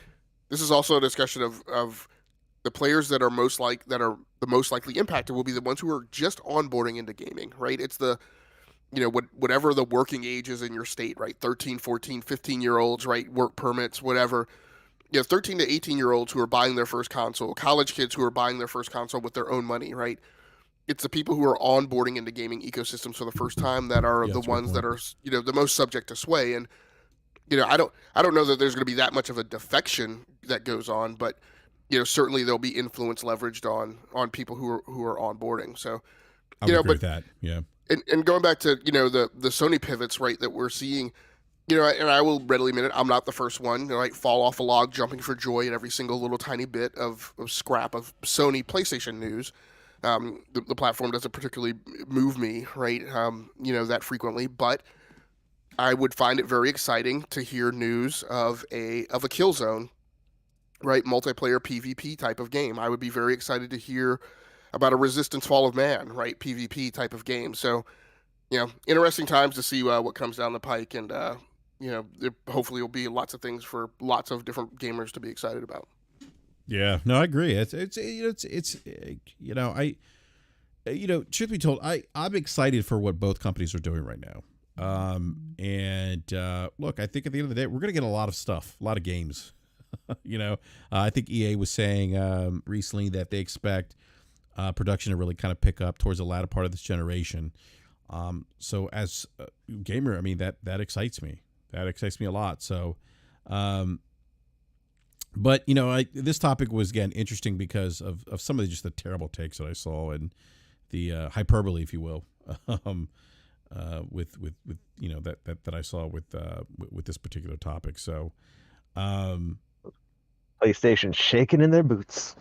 this is also a discussion of the players that are the most likely impacted will be the ones who are just onboarding into gaming, right? It's the whatever the working age is in your state, right? 13, 14, 15-year-olds, right? Work permits, whatever. 13 to 18-year-olds who are buying their first console, college kids who are buying their first console with their own money, right? It's the people who are onboarding into gaming ecosystems for the first time that are the ones that are the most subject to sway. And I don't know that there's going to be that much of a defection that goes on, but certainly there'll be influence leveraged on people who are onboarding. So
I would agree with that. Yeah.
And going back to the Sony pivots, right, that we're seeing, and I will readily admit it, I'm not the first one, right, fall off a log jumping for joy at every single little tiny bit of scrap of Sony PlayStation news. The platform doesn't particularly move me, right, that frequently, but I would find it very exciting to hear news of a Killzone, right, multiplayer PvP type of game. I would be very excited to hear about a Resistance Fall of Man, right, PvP type of game. So, interesting times to see what comes down the pike, and there hopefully will be lots of things for lots of different gamers to be excited about.
Yeah, no, I agree. It's truth be told, I'm excited for what both companies are doing right now. Look, I think at the end of the day, we're going to get a lot of stuff, a lot of games. I think EA was saying recently that they expect production to really kind of pick up towards the latter part of this generation. So as a gamer, I mean, that excites me. That excites me a lot. So, but this topic was again interesting because of some of just the terrible takes that I saw and the hyperbole, if you will, with that I saw with this particular topic. So,
PlayStation shaking in their boots.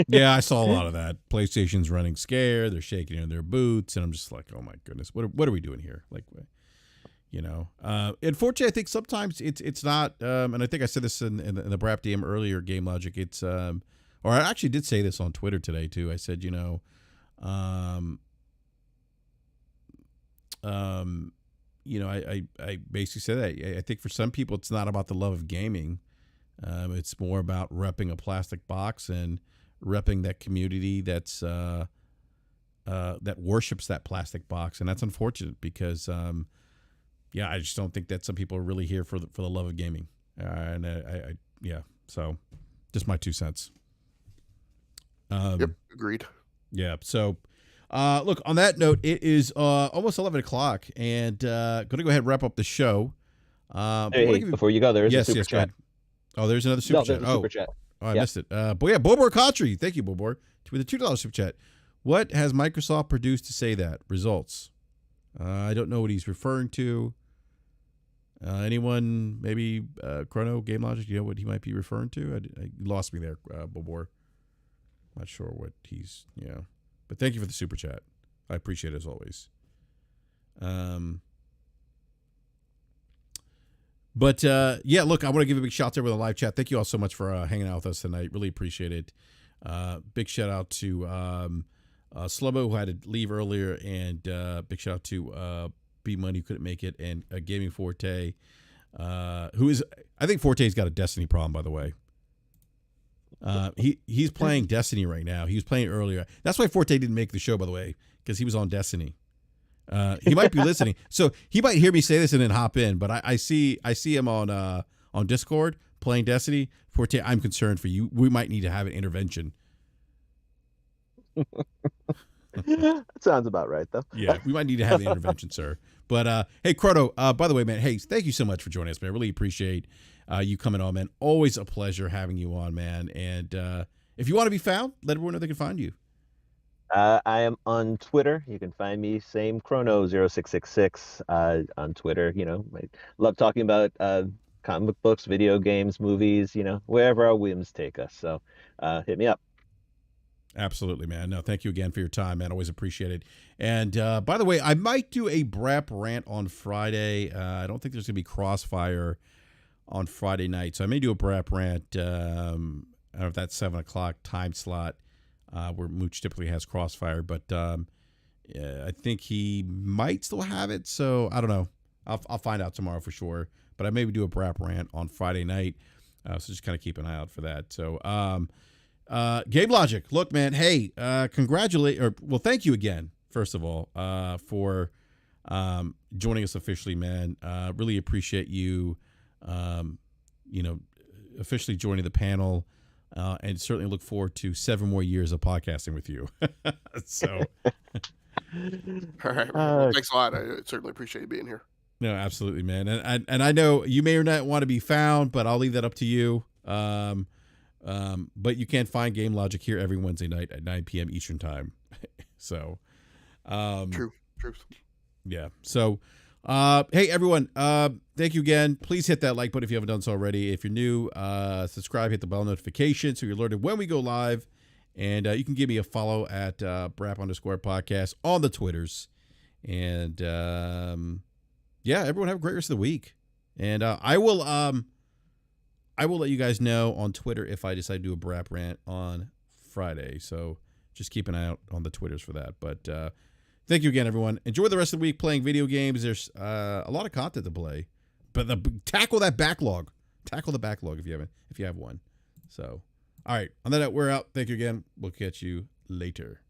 Yeah, I saw a lot of that. PlayStation's running scared. They're shaking in their boots, and I'm just like, oh my goodness, what are we doing here? Like, unfortunately, I think sometimes it's not. And I think I said this in the BRAP DM earlier, Game Logic. It's or I actually did say this on Twitter today too. I said, I basically say that I think for some people it's not about the love of gaming. It's more about repping a plastic box and repping that community that's that worships that plastic box, and that's unfortunate because I just don't think that some people are really here for the love of gaming. So just my 2 cents.
Yep, agreed.
Yeah. So, look, on that note, it is almost 11 o'clock, and going to go ahead and wrap up the show.
Before you go, there is a super chat.
Oh, there's another super chat.
Super chat.
I missed it. Bobor Kotri. Thank you, Bobor, with a $2 super chat. What has Microsoft produced to say that? Results. I don't know what he's referring to. Anyone, maybe Chrono, Game Logic, you know what he might be referring to? I lost me there, Bobor. Not sure what he's, but thank you for the super chat. I appreciate it as always. But look, I want to give a big shout out to everyone in the live chat. Thank you all so much for hanging out with us tonight. Really appreciate it. Big shout out to Slubbo, who had to leave earlier, and big shout out to B Money, who couldn't make it, and Gaming Forte, who is, I think Forte's got a Destiny problem, by the way. He's playing Destiny right now. He was playing earlier. That's why Forte didn't make the show, by the way, because he was on Destiny. He might be listening, so he might hear me say this and then hop in. But I see him on Discord playing Destiny. Forte, I'm concerned for you. We might need to have an intervention.
That sounds about right, though.
Yeah, we might need to have an intervention, sir. But hey, Chrono, by the way, man, hey, thank you so much for joining us, man. I really appreciate you coming on, man. Always a pleasure having you on, man. And if you want to be found, let everyone know they can find you.
I am on Twitter. You can find me, same Chrono0666 on Twitter. I love talking about comic books, video games, movies, wherever our whims take us. So hit me up.
Absolutely, man. No, thank you again for your time, man. Always appreciate it. And by the way, I might do a BRAP rant on Friday. I don't think there's going to be Crossfire on Friday night, so I may do a BRAP rant. I don't know if that's 7 o'clock time slot where Mooch typically has Crossfire, but I think he might still have it, so I don't know. I'll find out tomorrow for sure, but I maybe do a BRAP rant on Friday night, so just kind of keep an eye out for that. So Game Logic, look, man, hey, thank you again, first of all, for joining us officially, man. Really appreciate you, officially joining the panel, and certainly look forward to 7 more years of podcasting with you. So,
all right, well, thanks a lot. I certainly appreciate you being here.
No, absolutely, man. And I know you may or not want to be found, but I'll leave that up to you. But you can find Game Logic here every Wednesday night at 9 p.m. Eastern time. So,
True.
Yeah. So, hey everyone, thank you again. Please hit that like button if you haven't done so already. If you're new, subscribe, hit the bell notification so you're alerted when we go live. And you can give me a follow at BRAP_podcast on the Twitters. And everyone have a great rest of the week. And I will let you guys know on Twitter if I decide to do a BRAP rant on Friday. So just keep an eye out on the Twitters for that. But thank you again, everyone. Enjoy the rest of the week playing video games. There's a lot of content to play, but tackle that backlog. Tackle the backlog if you have one. So, all right. On that note, we're out. Thank you again. We'll catch you later.